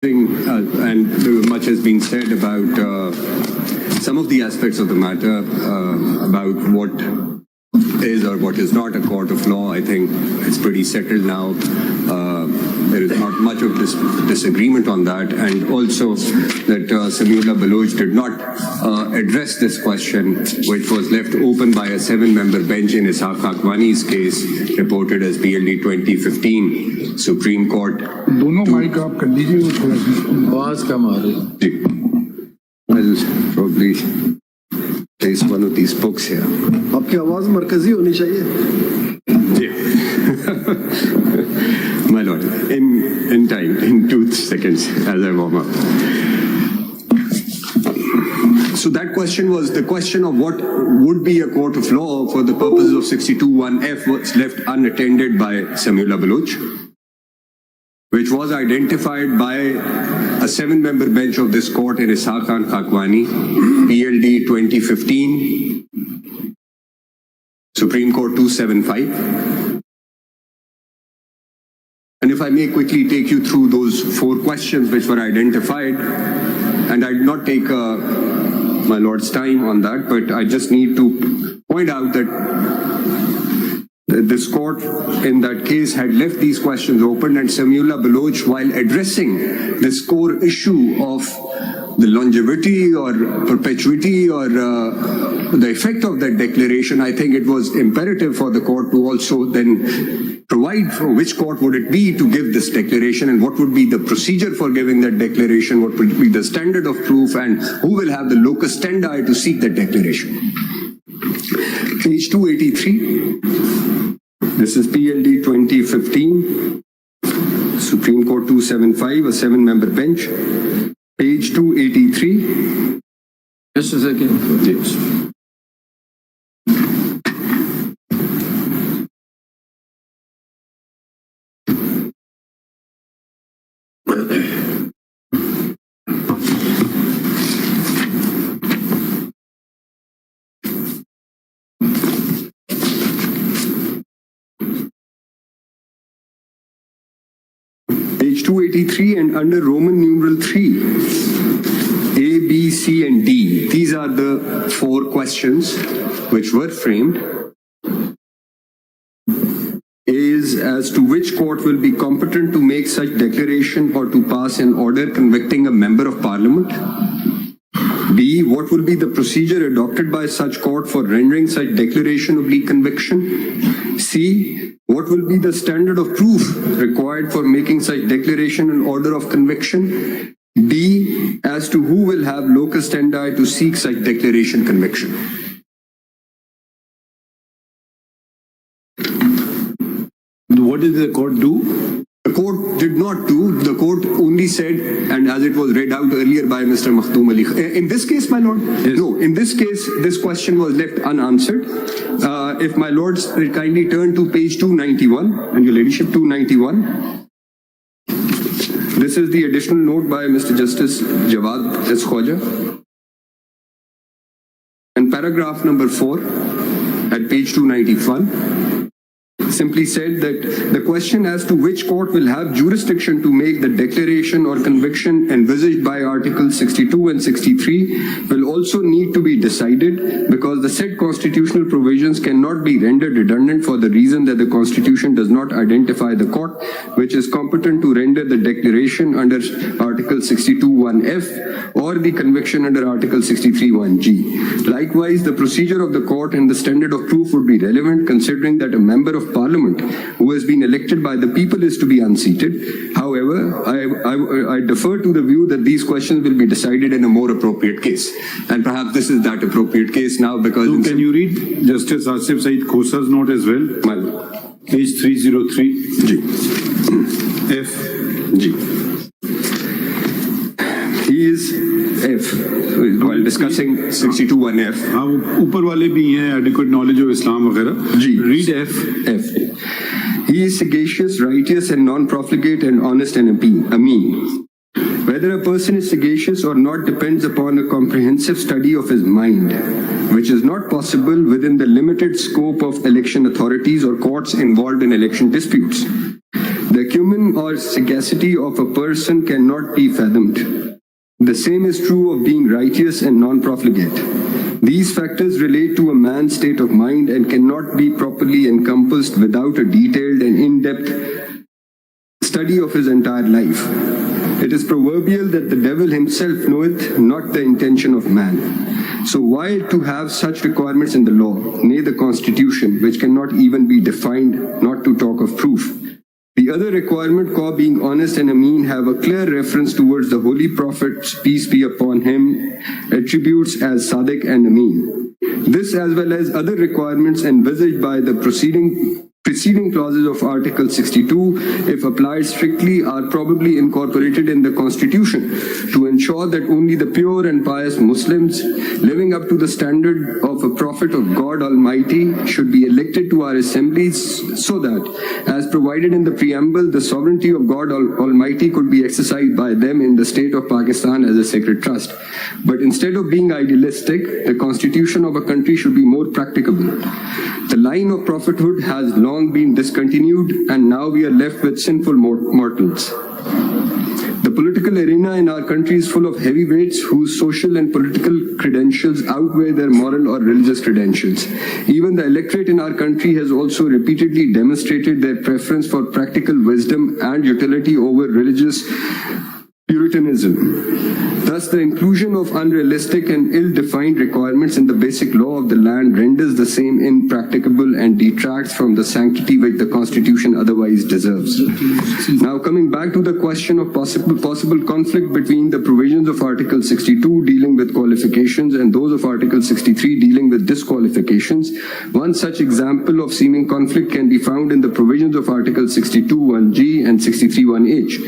And much has been said about some of the aspects of the matter, about what is or what is not a court of law. I think it's pretty settled now. There is not much of disagreement on that, and also that Samiullah Baloch did not address this question, which was left open by a 7-member bench in Ishaq Hakwani's case, reported as BLD 2015, Supreme Court. दोनों mic आप कर लीजिए, आवाज कम आ रही है. I'll probably place one of these books here. आपकी आवाज मरकजी होनी चाहिए. My lord, in time, in 2 seconds, as I warm up. So that question was the question of what would be a court of law for the purposes of 62(1)(f was left unattended by Samiullah Baloch, which was identified by a 7-member bench of this court in Ishaq Hakwani, PLD 2015, Supreme Court 275. And if I may quickly take you through those 4 questions which were identified, and I did not take my lord's time on that, but I just need to point out that this court in that case had left these questions open, and Samiullah Baloch, while addressing this core issue of the longevity or perpetuity or the effect of that declaration, I think it was imperative for the court to also then provide for which court would it be to give this declaration, and what would be the procedure for giving that declaration, what would be the standard of proof, and who will have the locus standi to seek that declaration. Page 283. This is PLD 2015, Supreme Court 275, a 7-member bench. Page 283. Just a second. Yes. Page 283, and under Roman numeral 3, A, B, C, and D. These are the 4 questions which were framed. A is as to which court will be competent to make such declaration or to pass an order convicting a member of parliament. B, what will be the procedure adopted by such court for rendering such declaration of conviction? C, what will be the standard of proof required for making such declaration and order of conviction? D, as to who will have locus standi to seek such declaration conviction. What did the court do? The court did not do. The court only said, and as it was read out earlier by Mr. Makhdoom Ali. In this case, my lord? Yes. No, in this case, this question was left unanswered. If my lords will kindly turn to page 291, and your ladyship 291. This is the additional note by Mr. Justice Jawad S. Khwaja. And paragraph number 4 at page 291. Simply said that the question as to which court will have jurisdiction to make the declaration or conviction envisaged by Article 62 and 63 will also need to be decided, because the said constitutional provisions cannot be rendered redundant for the reason that the Constitution does not identify the court which is competent to render the declaration under Article 62(1)(f) or the conviction under Article 63(1)(g). Likewise, the procedure of the court and the standard of proof would be relevant, considering that a member of Parliament who has been elected by the people is to be unseated. However, I defer to the view that these questions will be decided in a more appropriate case. And perhaps this is that appropriate case now, because... So can you read Justice Asif Saeed Khosa's note as well? Well, page 303. G. F. G. He is F. While discussing 62(1)(f. हाँ, ऊपर वाले भी हैं, adequate knowledge of Islam वगैरह. G. Read F. F. He is sagacious, righteous, and non-profligate, and honest and ameen. Whether a person is sagacious or not depends upon a comprehensive study of his mind, which is not possible within the limited scope of election authorities or courts involved in election disputes. The acumen or sagacity of a person cannot be fathomed. The same is true of being righteous and non-profligate. These factors relate to a man's state of mind and cannot be properly encompassed without a detailed and in-depth study of his entire life. It is proverbial that the devil himself knoweth not the intention of man. So why to have such requirements in the law, nay the constitution, which cannot even be defined, not to talk of proof? The other requirement, being honest and ameen, have a clear reference towards the Holy Prophet, peace be upon him, attributes as Sadiq and Ameen. This, as well as other requirements envisaged by the preceding clauses of Article 62, if applied strictly, are probably incorporated in the Constitution to ensure that only the pure and pious Muslims, living up to the standard of a prophet of God Almighty, should be elected to our assemblies, so that, as provided in the preamble, the sovereignty of God Almighty could be exercised by them in the state of Pakistan as a sacred trust. But instead of being idealistic, the constitution of a country should be more practicable. The line of prophethood has long been discontinued, and now we are left with sinful mortals. The political arena in our country is full of heavyweights whose social and political credentials outweigh their moral or religious credentials. Even the electorate in our country has also repeatedly demonstrated their preference for practical wisdom and utility over religious Puritanism. Thus, the inclusion of unrealistic and ill-defined requirements in the basic law of the land renders the same impracticable and detracts from the sanctity which the Constitution otherwise deserves. Now, coming back to the question of possible conflict between the provisions of Article 62 dealing with qualifications and those of Article 63 dealing with disqualifications, one such example of seeming conflict can be found in the provisions of Article 62(1)(g) and 63(1)(h).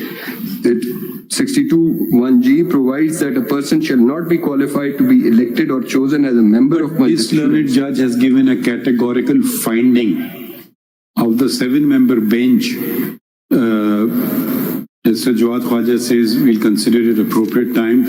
62(1)(g) provides that a person shall not be qualified to be elected or chosen as a member of This learned judge has given a categorical finding of the 7-member bench. Mr. Jawad Khwaja says we'll consider it appropriate time,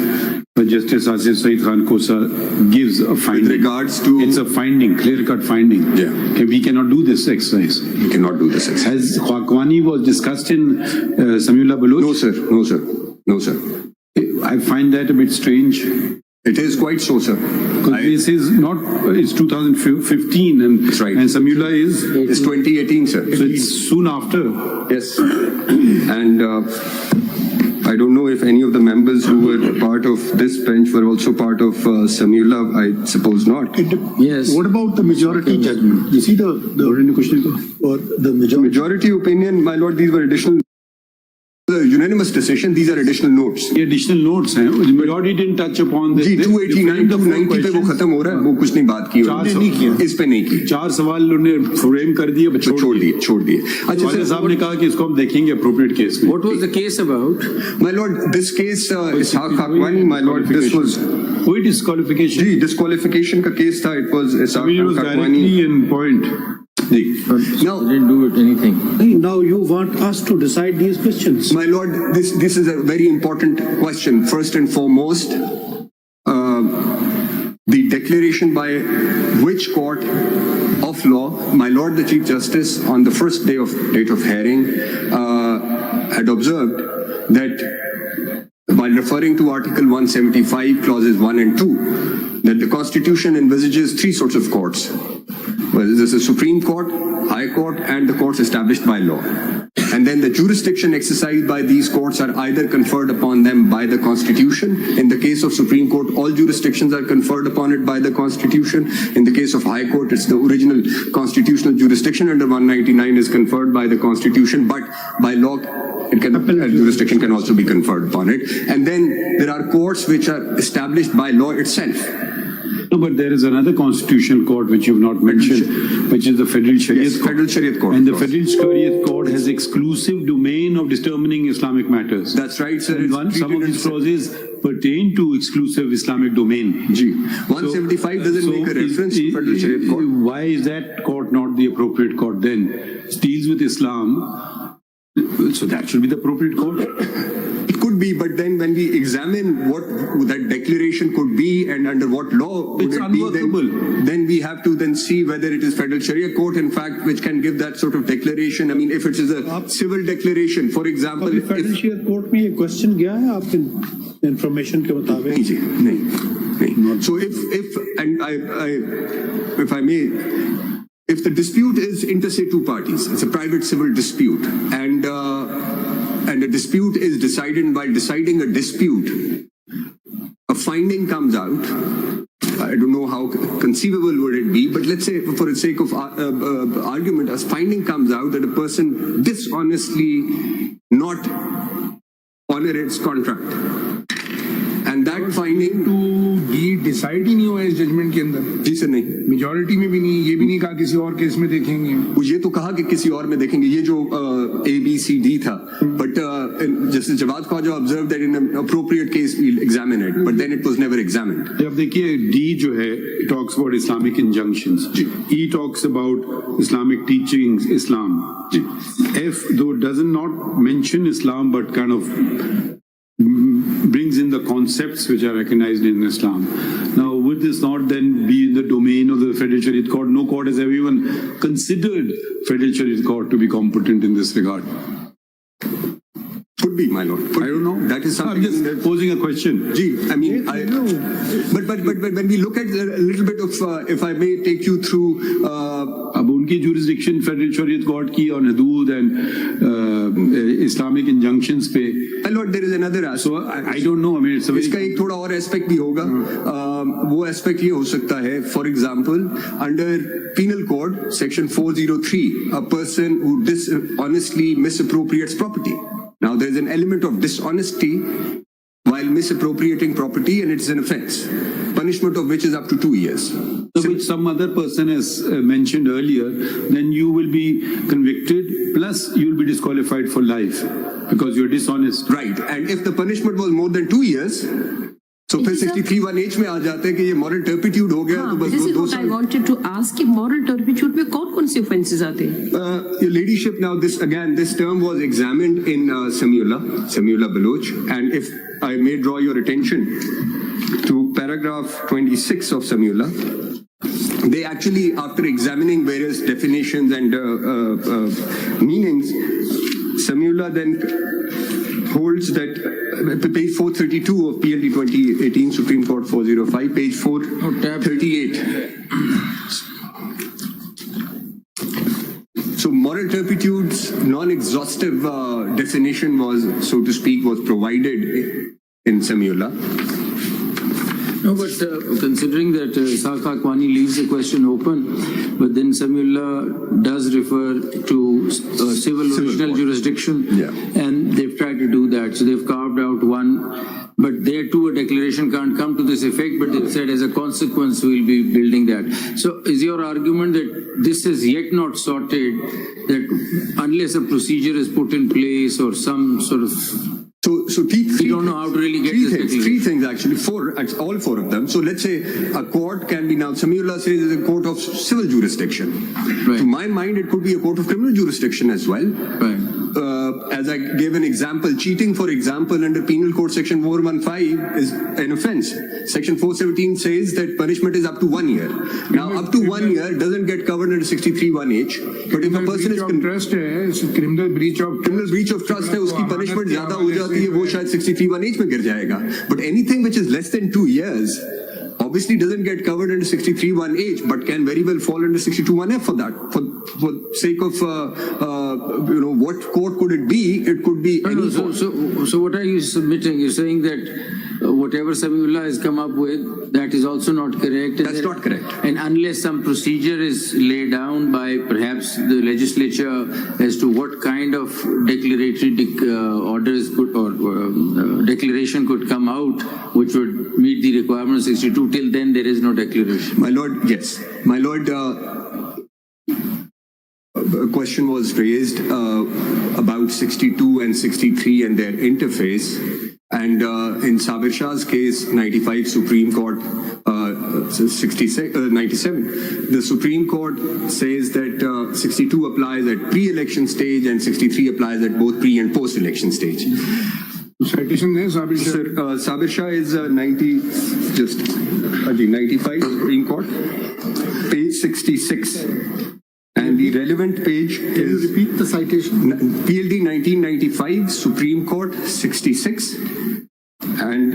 but Justice Asif Saeed Khan Kosa gives a finding. With regards to... It's a finding, clear-cut finding. Yeah. Okay, we cannot do this exercise. We cannot do this exercise. Has Khwakwani was discussed in Samiullah Baloch? No, sir. No, sir. No, sir. I find that a bit strange. It is quite so, sir. This is not, it's 2015 and, That's right. and Samiullah is... It's 2018, sir. So it's soon after. Yes. And I don't know if any of the members who were part of this bench were also part of Samiullah. I suppose not. Yes. What about the majority judgment? You see the Majority opinion, my lord, these were additional... The unanimous decision, these are additional notes. ये additional notes हैं. The majority didn't touch upon this. Ji 289 to 90 पे वो खत्म हो रहा है, वो कुछ नहीं बात की उन्होंने, इस पे नहीं की. 4 सवाल उन्होंने फ्रेम कर दिए, छोड़ दिए. अच्छा सर साहब ने कहा कि इसको हम देखेंगे appropriate case में. What was the case about? My lord, this case Ishaq Hakwani, my lord, this was कोई disqualification. जी disqualification का case था. It was Ishaq was Hakwani. directly in point. Now, Didn't do it anything. Now you want us to decide these questions. my lord, this is a very important question. First and foremost, the declaration by which court of law, my lord the Chief Justice, on the first date of hearing, had observed that while referring to Article 175, clauses 1 and 2, that the Constitution envisages 3 sorts of courts. Well, there's a Supreme Court, High Court, and the courts established by law. And then the jurisdiction exercised by these courts are either conferred upon them by the Constitution. In the case of Supreme Court, all jurisdictions are conferred upon it by the Constitution. In the case of High Court, it's the original constitutional jurisdiction under 199 is conferred by the Constitution, but by law, jurisdiction can also be conferred upon it. And then there are courts which are established by law itself. No, but there is another constitutional court which you've not mentioned, which is the Federal Shariat Court. Federal Shariat Court. And the Federal Shariat Court has exclusive domain of determining Islamic matters. That's right, sir. And some of these clauses pertain to exclusive Islamic domain. G. 175 doesn't make a reference to Federal Shariat Court. Why is that court not the appropriate court then? It deals with Islam, so that should be the appropriate court. It could be, but then when we examine what that declaration could be and under what law would It's it be, unworkable. then we have to then see whether it is federal Sharia court, in fact, which can give that sort of declaration. I mean, if it is a civil declaration, for example, अभी if federal share court में ये question गया है आपके information के मुताबिक? नहीं जी, नहीं. So if I may, if the dispute is inter se two parties, it's a private civil dispute, and a dispute is decided by deciding a dispute, a finding comes out. I don't know how conceivable would it be, but let's say, for the sake of argument, a finding comes out that a person dishonestly not honor its contract. And that finding to ये decide ही नहीं हुआ इस judgement के अंदर, जी sir नहीं, majority में भी नहीं, ये भी नहीं कहा किसी और केस में देखेंगे. वो ये तो कहा कि किसी और में देखेंगे, ये जो ABCD था, बट जैसे Jawwad Khawaja observe that in appropriate case will examine it, but then it was never examined. अब देखिए D जो है talks about Islamic injunctions. E talks about Islamic teachings, Islam. F though does not mention Islam but kind of brings in the concepts which are recognized in Islam. Now, would this not then be in the domain of the Federal Sharia Court? No court has ever even considered Federal Sharia Court to be competent in this regard. Could be, my lord. I don't know. That is something. I'm just posing a question. Gee, I mean, but when we look at a little bit of, if I may take you through. अब उनकी jurisdiction Federal Sharia Court की on hudud and Islamic injunctions पे. My lord, there is another aspect. So I don't know. I mean, it's a very इसका एक थोड़ा और aspect भी होगा. वो एस्पेक्ट ये हो सकता है, for example, under penal code section 403, a person who dishonestly misappropriates property. Now there is an element of dishonesty while misappropriating property, and it's an offense, punishment of which is up to 2 years. So which some other person has mentioned earlier, then you will be convicted, plus you will be disqualified for life because you're dishonest. Right, and if the punishment was more than 2 years, so फिर 63(1)(h) में आ जाते हैं कि ये moral turpitude हो गया, तो बस This is दो what I wanted to ask, कि moral turpitude में कौन-कौन से offences आते हैं? Your ladyship, now this term was examined in Samula Baloch, and if I may draw your attention to paragraph 26 of Samula, they actually, after examining various definitions and meanings, Samula then holds that page 432 of PLD 2018 Supreme Court 405, page 438. So moral turpitude's non-exhaustive definition was, so to speak, was provided in Samula. No, but considering that Ishaq Hakwani leaves the question open, but then Samullah does refer to civil original court. jurisdiction, Yeah. and they've tried to do that. So they've carved out one, but there too a declaration can't come to this effect, but they've said as a consequence we'll be building that. So is your argument that this is yet not sorted, that unless a procedure is put in place or some sort of... So We don't know how to really get this three things actually, all four of them. So let's say a court can be, now Samula says is a court of civil jurisdiction. Right. To my mind, it could be a court of criminal jurisdiction as well. Right. As I gave an example, cheating, for example, under Penal Code Section 415 is an offense. Section 417 says that punishment is up to 1 year. Now, up to 1 year doesn't get covered under 63(1)(h). But if a person is trust है, criminal breach of trust है, उसकी punishment ज्यादा हो जाती है, वो शायद 63(1)(h) में गिर जाएगा. But anything which is less than 2 years obviously doesn't get covered under 63(1)(h), but can very well fall under 62(1)(f) for that. For sake of what court could it be? It could be any court. So what are you submitting? You're saying that whatever Samullah has come up with, that is also not correct. That's not correct. And unless some procedure is laid down by perhaps the legislature as to what kind of declaratory orders could or declaration could come out, which would meet the requirement of 62, till then there is no declaration. My lord, yes. My lord, a question was raised about 62 and 63 and their interface. And in Sabir Shah's case, 95 Supreme Court, 97, the Supreme Court says that 62 applies at pre-election stage and 63 applies at both pre and post-election stage. Citation है Sabir Shah. Sir, Sabir Shah is 95 Supreme Court, page 66. And the relevant page Can you is repeat the citation? PLD 1995, Supreme Court 66. And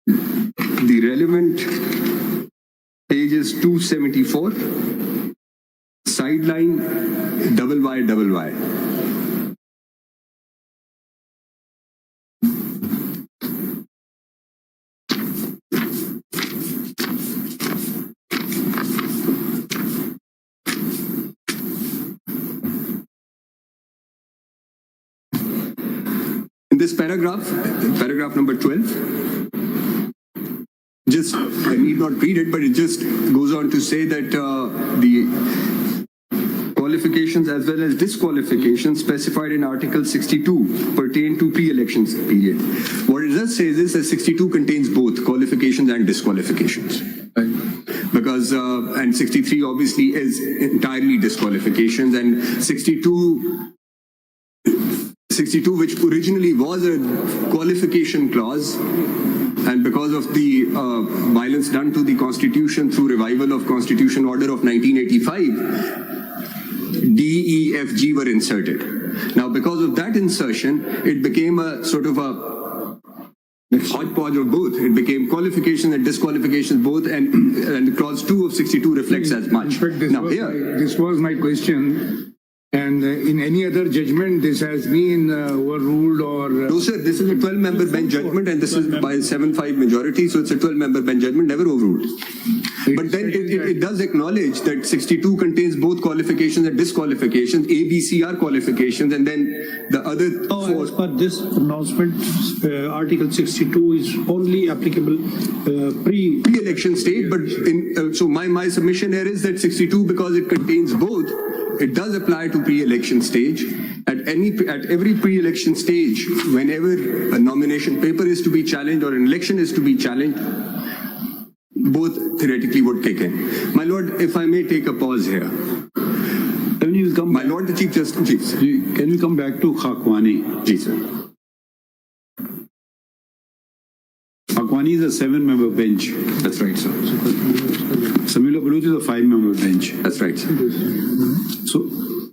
the relevant page is 274. Sideline YYY. In this paragraph number 12, just, I need not read it, but it just goes on to say that the qualifications as well as disqualifications specified in Article 62 pertain to pre-elections period. What it does say is that 62 contains both qualifications and disqualifications. Because, and 63 obviously is entirely disqualifications, and 62, which originally was a qualification clause, and because of the violence done to the Constitution through revival of Constitution Order of 1985, D, E, F, G were inserted. Now, because of that insertion, it became a sort of a hodgepodge of both. It became qualifications and disqualifications both, and clause 2 of 62 reflects as much. In fact, Now, this was my question. And in any other judgment, this has been overruled or... No, sir, this is a 12-member bench judgment, and this is by 7-5 majority, so it's a 12-member bench judgment, never overruled. But then it does acknowledge that 62 contains both qualifications and disqualifications. A, B, C are qualifications, and then the other four. As per this pronouncement, Article 62 is only applicable Pre-election state, but so my submission here is that 62, because it contains both, it does apply to pre-election stage. At every pre-election stage, whenever a nomination paper is to be challenged or an election is to be challenged, both theoretically would kick in. My Lord, if I may take a pause here. Can you come My Lord, the Chief Justice, please. Can you come back to Khakwani? Please, sir. Khakwani is a 7-member bench. That's right, sir. Samila Baluch is a 5-member bench. That's right, sir. So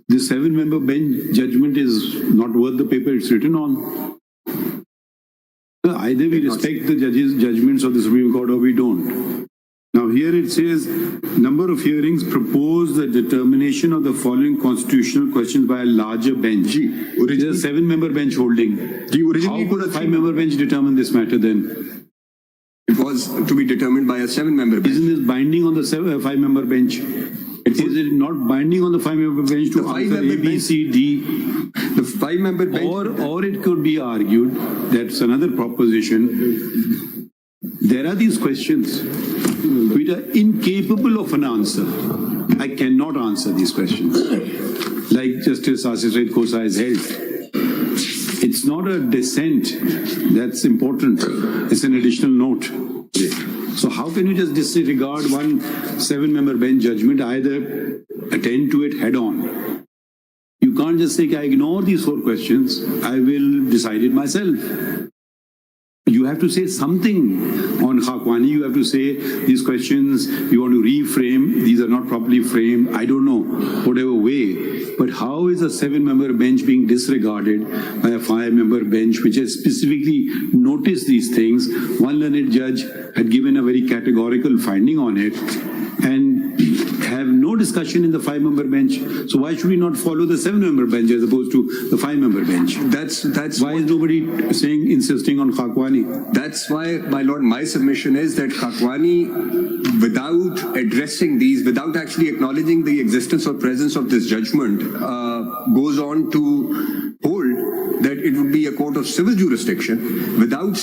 the 7-member bench judgment is not worth the paper it's written on. Either we respect the judges' judgments of the Supreme Court or we don't. Now here it says, number of hearings propose the determination of the following constitutional questions by a larger bench. It is a 7-member bench holding. How could a 5-member bench determine this matter then? It was to be determined by a 7-member bench. Isn't this binding on the 5-member bench? Is it not binding on the 5-member bench to answer A, B, C, D? The 5-member bench. Or it could be argued, that's another proposition, there are these questions which are incapable of an answer. I cannot answer these questions. Like Justice Asif Said Khosa has held. It's not a dissent that's important. It's an additional note. So how can you just disregard one 7-member bench judgment, either attend to it head on? You can't just say, I ignore these 4 questions, I will decide it myself. You have to say something on Khakwani. You have to say these questions, you want to reframe, these are not properly framed, I don't know, whatever way. But how is a 7-member bench being disregarded by a 5-member bench which has specifically noticed these things? One learned judge had given a very categorical finding on it and have no discussion in the 5-member bench. So why should we not follow the 7-member bench as opposed to the 5-member bench? That's why is nobody insisting on Khakwani? That's why, my Lord, my submission is that Khakwani, without addressing these, without actually acknowledging the existence or presence of this judgment, goes on to hold that it would be a court of civil jurisdiction, without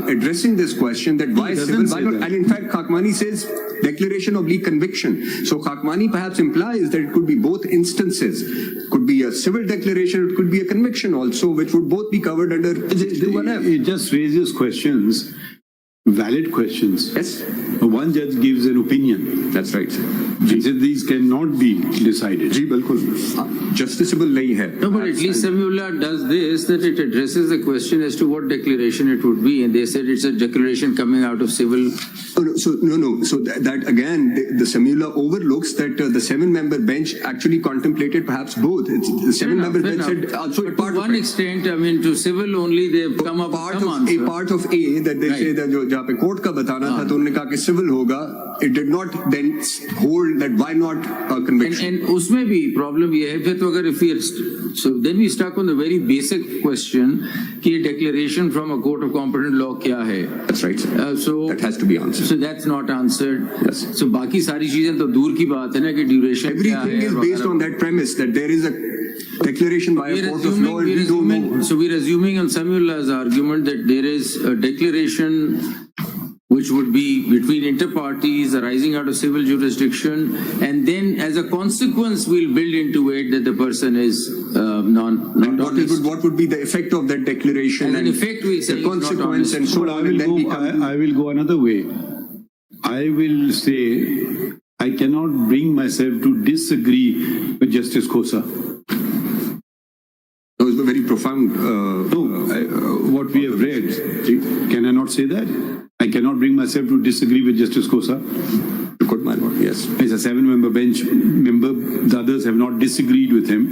addressing this question that why civil, why not? And in fact, Khakwani says declaration oblique conviction. So Khakwani perhaps implies that it could be both instances. It could be a civil declaration, it could be a conviction also, which would both be covered under 61F. It just raises questions, valid questions. Yes. One judge gives an opinion. That's right. He said these cannot be decided. जी बिल्कुल justiceable नहीं है. No, but at least Samiullah does this, that it addresses the question as to what declaration it would be. And they said it's a declaration coming out of civil. So that again, the Samiullah overlooks that the 7-member bench actually contemplated perhaps both. It's the 7-member bench said also But part to one of it. extent, I mean, to civil only, they've come up with Part some of answer. a part of A that they say that जो जहाँ पे court का बताना था तो उन्होंने कहा कि civil होगा. It did not then hold that why not a conviction. And उसमें भी problem ये है, फिर तो अगर if we are so then we stuck on the very basic question कि declaration from a court of competent law क्या है? That's right, sir. So That has to be answered. So that's not answered. Yes. So बाकी सारी चीजें तो दूर की बात है ना कि duration क्या Everything है is based on that premise that there is a declaration by a court of law and we don't know. So we're assuming on Samiullah's argument that there is a declaration which would be between inter-parties arising out of civil jurisdiction, and then as a consequence we'll build into it that the person is not honest. What would be the effect of that declaration As an effect, we say the he's not consequence honest. and so But on, and then we come I will go another way. I will say I cannot bring myself to disagree with Justice Khosa. Those were very profound. What we have read, can I not say that? I cannot bring myself to disagree with Justice Khosa. Good, my lord. Yes. As a 7-member bench member, the others have not disagreed with him.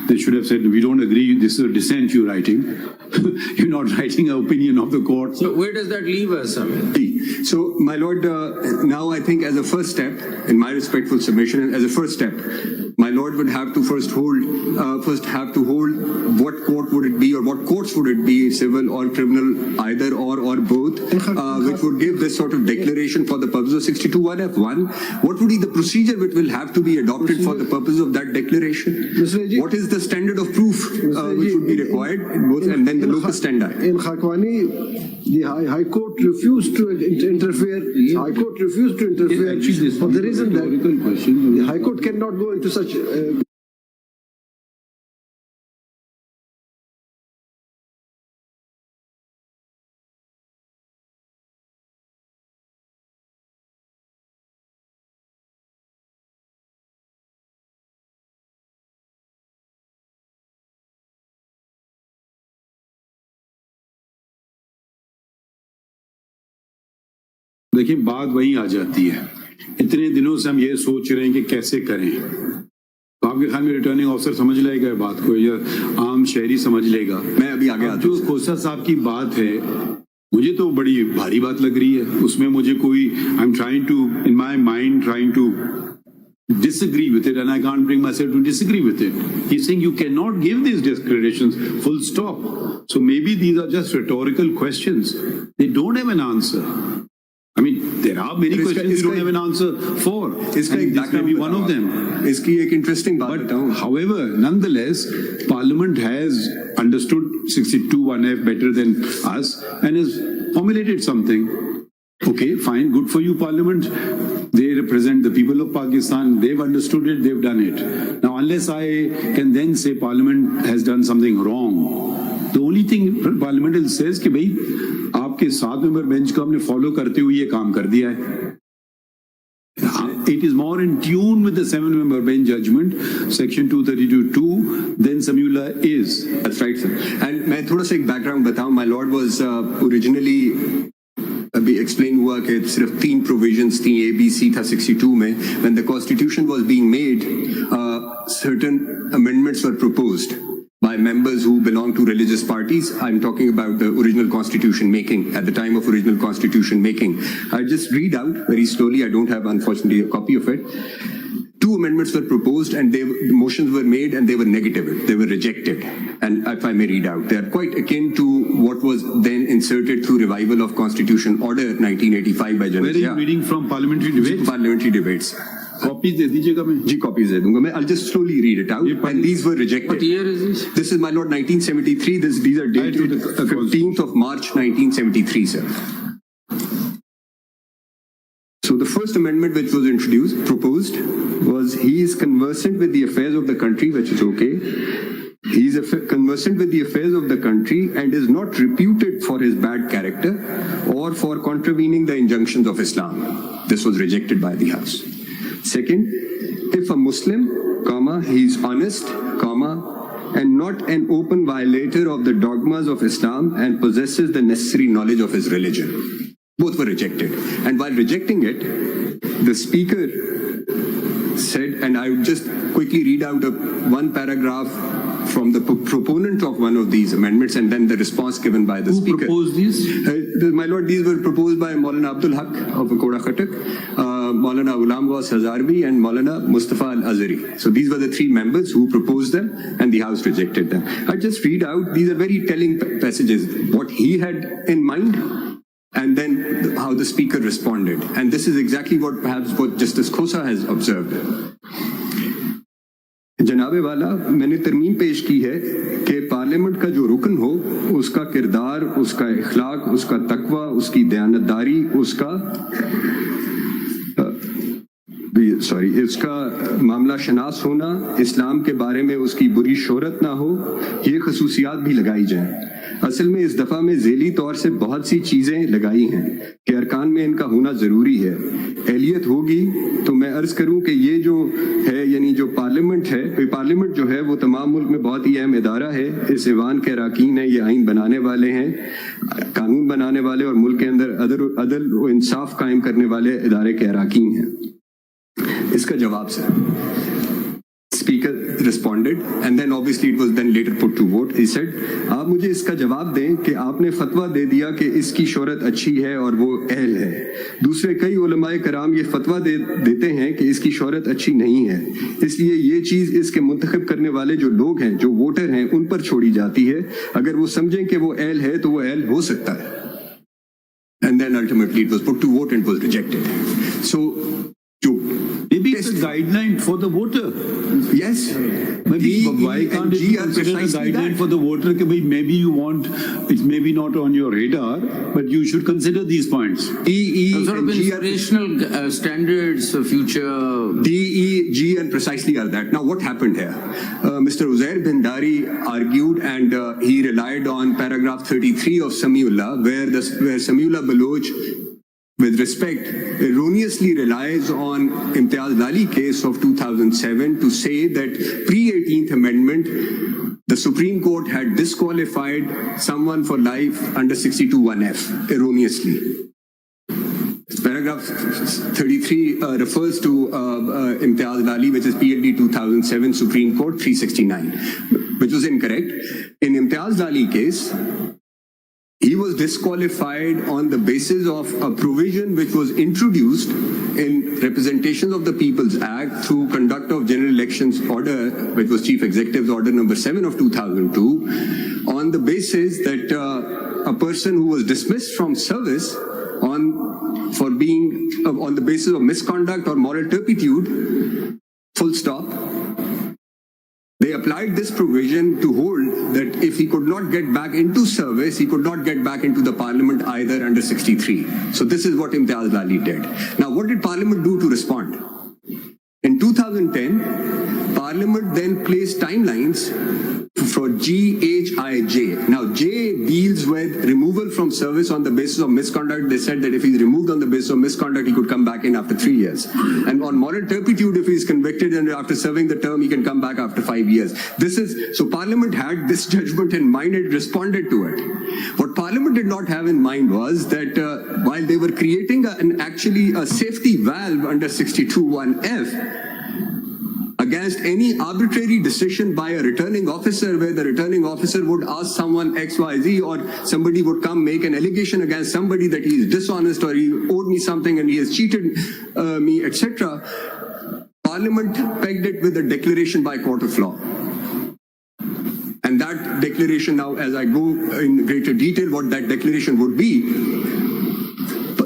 They should have said, we don't agree, this is a dissent you're writing. You're not writing an opinion of the court. So where does that leave us, Samir? So, my lord, now I think as a first step, in my respectful submission, as a first step, my lord would have to first have to hold what court would it be or what courts would it be, civil or criminal, either or both, which would give this sort of declaration for the purpose of 62(1)(f)(1). What would be the procedure which will have to be adopted for the purpose of that declaration? What is the standard of proof which would be required, both, and then the locus standi? In Khakwani, the High Court refused to interfere. High Court refused to interfere Actually, this for the reason that rhetorical question. the High Court cannot go into such. देखिए बात वहीं आ जाती है। इतने दिनों से हम ये सोच रहे हैं कि कैसे करें। तो आपके ख्याल में रिटर्निंग ऑफिसर समझ लेगा बात को या आम शहरी समझ लेगा? मैं अभी आगे आता हूं। जो खोसा साहब की बात है, मुझे तो बड़ी भारी बात लग रही है। उसमें मुझे कोई I am trying to in my mind trying to disagree with it, and I can't bring myself to disagree with it. He's saying you cannot give these declarations full stop. So maybe these are just rhetorical questions. They don't have an answer. I mean, there are many questions you don't have an answer for. इसका एक This may be one of them. इसकी एक interesting बात But बताऊं। however, nonetheless, Parliament has understood 62(1)(f) better than us and has formulated something. Okay, fine, good for you, Parliament. They represent the people of Pakistan. They've understood it, they've done it. Now, unless I can then say Parliament has done something wrong, the only thing Parliament says कि भाई आपके 7-member bench को हमने follow करते हुए ये काम कर दिया है. It is more in tune with the 7-member bench judgment, section 232(2) than Samiullah is. That's right, sir. And मैं थोड़ा सा एक background बताऊं. My lord was originally अभी explain हुआ कि सिर्फ 3 provisions थी, A, B, C था 62 में. When the constitution was being made, certain amendments were proposed by members who belong to religious parties. I'm talking about the original constitution making, at the time of original constitution making. I'll just read out very slowly. I don't have, unfortunately, a copy of it. 2 amendments were proposed and motions were made and they were negatived. They were rejected. And if I may read out, they are quite akin to what was then inserted through revival of Constitution Order 1985 by General Where are you reading from? Parliamentary debates? Parliamentary debates. Copies दे दीजिएगा मैं. जी copies दे दूंगा मैं. I'll just slowly read it out. And these were rejected. What year is this? This is, my lord, 1973. These are dated 15th of March 1973, sir. So the first amendment which was proposed was he is conversant with the affairs of the country, which is okay. He is conversant with the affairs of the country and is not reputed for his bad character or for contravening the injunctions of Islam. This was rejected by the House. Second, if a Muslim, comma, he is honest, comma, and not an open violator of the dogmas of Islam and possesses the necessary knowledge of his religion. Both were rejected. And while rejecting it, the speaker said, and I would just quickly read out one paragraph from the proponent of one of these amendments and then the response given by the speaker. Who proposed these? My lord, these were proposed by Maulana Abdul Haq of Koda Khatak, Maulana Ghulam Ghaus Hazarvi and Maulana Mustafa Al-Azhari. So these were the three members who proposed them and the House rejected them. I just read out, these are very telling passages, what he had in mind and then how the speaker responded. And this is exactly what Justice Khosa has observed. जनाबे वाला मैंने तरमीम पेश की है कि parliament का जो रुकन हो उसका किरदार, उसका इखलाक, उसका तकवा, उसकी दयानतदारी, इसका मामला शनास होना, इस्लाम के बारे में उसकी बुरी शोहरत ना हो, ये खसूसियात भी लगाई जाएं। असल में इस दफा में झेली तौर से बहुत सी चीजें लगाई हैं कि अरकान में इनका होना जरूरी है। एहलियत होगी तो मैं अर्ज करूं कि ये जो है यानी जो पार्लियामेंट है, पार्लियामेंट जो है वो तमाम मुल्क में बहुत ही अहम इदारा है। इस ऐवान के अरकान है, ये आइन बनाने वाले हैं, कानून बनाने वाले और मुल्क के अंदर अदल व इंसाफ कायम करने वाले इदारे के अरकान हैं। इसका जवाब sir Speaker responded and then obviously it was then later put to vote. He said, आप मुझे इसका जवाब दें कि आपने फतवा दे दिया कि इसकी शोहरत अच्छी है और वो अहल है। दूसरे कई उलमाए कराम ये फतवा देते हैं कि इसकी शोहरत अच्छी नहीं है, इसलिए ये चीज इसके मुंतखब करने वाले जो लोग हैं, जो वोटर हैं, उन पर छोड़ी जाती है। अगर वो समझें कि वो अहल है तो वो अहल हो सकता है। And then ultimately it was put to vote and it was rejected. So maybe it's a guideline for the voter. Yes. Maybe why can't it be considered a guideline for the voter? Maybe you want, it's maybe not on your radar, but you should consider these points. Some sort of inspirational standards for future. D, E, G and precisely are that. Now what happened here? Mr. Uzair Bindari argued and he relied on paragraph 33 of Samiullah where Samiullah Baloch with respect, erroneously relies on Imtiaz Lali case of 2007 to say that pre-18th Amendment, the Supreme Court had disqualified someone for life under 62(1)(f) erroneously. Paragraph 33 refers to Imtiaz Lali, which is PLD 2007, Supreme Court 369, which was incorrect. In Imtiaz Lali case, he was disqualified on the basis of a provision which was introduced in Representation of the People's Act through Conduct of General Elections Order, which was Chief Executive's Order number 7 of 2002, on the basis that a person who was dismissed from service on the basis of misconduct or moral turpitude, full stop. They applied this provision to hold that if he could not get back into service, he could not get back into the parliament either under 63. So this is what Imtiaz Lali did. Now, what did parliament do to respond? In 2010, parliament then placed timelines for G, H, I, J. Now, J deals with removal from service on the basis of misconduct. They said that if he's removed on the basis of misconduct, he could come back in after 3 years. And on moral turpitude, if he's convicted and after serving the term, he can come back after 5 years. So Parliament had this judgment in mind and responded to it. What Parliament did not have in mind was that while they were creating actually a safety valve under 62(1)(f), against any arbitrary decision by a returning officer where the returning officer would ask someone XYZ or somebody would come make an allegation against somebody that he is dishonest or he owed me something and he has cheated me, etc. Parliament pegged it with a declaration by court of law. And that declaration now, as I go in greater detail, what that declaration would be,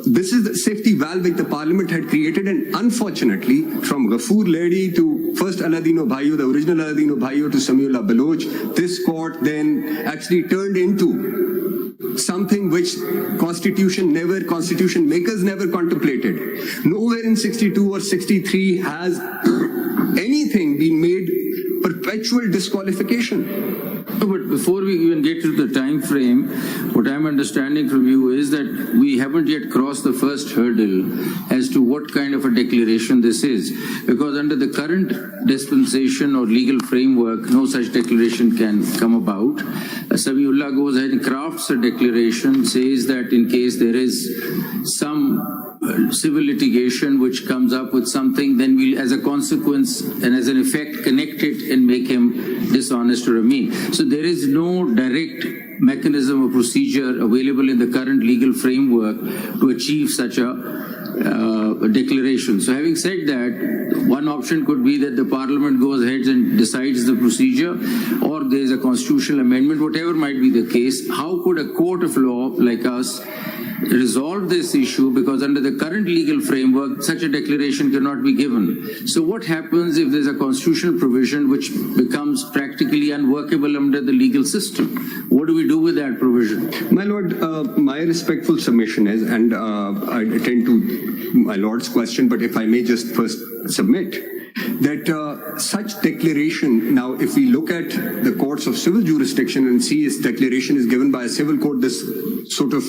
this is the safety valve which the parliament had created, and unfortunately, from Ghafoor Lady to first Aladino Bhaio, the original Aladino Bhaio, to Samiullah Baloch, this court then actually turned into something which constitution makers never contemplated. Nowhere in 62 or 63 has anything been made perpetual disqualification. No, but before we even get to the time frame, what I'm understanding from you is that we haven't yet crossed the first hurdle as to what kind of a declaration this is. Because under the current dispensation or legal framework, no such declaration can come about. Samiullah goes ahead and crafts a declaration, says that in case there is some civil litigation which comes up with something, then we'll, as a consequence and as an effect, connect it and make him dishonest or a me. So there is no direct mechanism or procedure available in the current legal framework to achieve such a declaration. So having said that, one option could be that the parliament goes ahead and decides the procedure, or there is a constitutional amendment, whatever might be the case. How could a court of law like us resolve this issue? Because under the current legal framework, such a declaration cannot be given. So what happens if there's a constitutional provision which becomes practically unworkable under the legal system? What do we do with that provision? My Lord, my respectful submission is, and I attend to my Lord's question, but if I may just first submit, that such declaration, now if we look at the courts of civil jurisdiction and see its declaration is given by a civil court, this sort of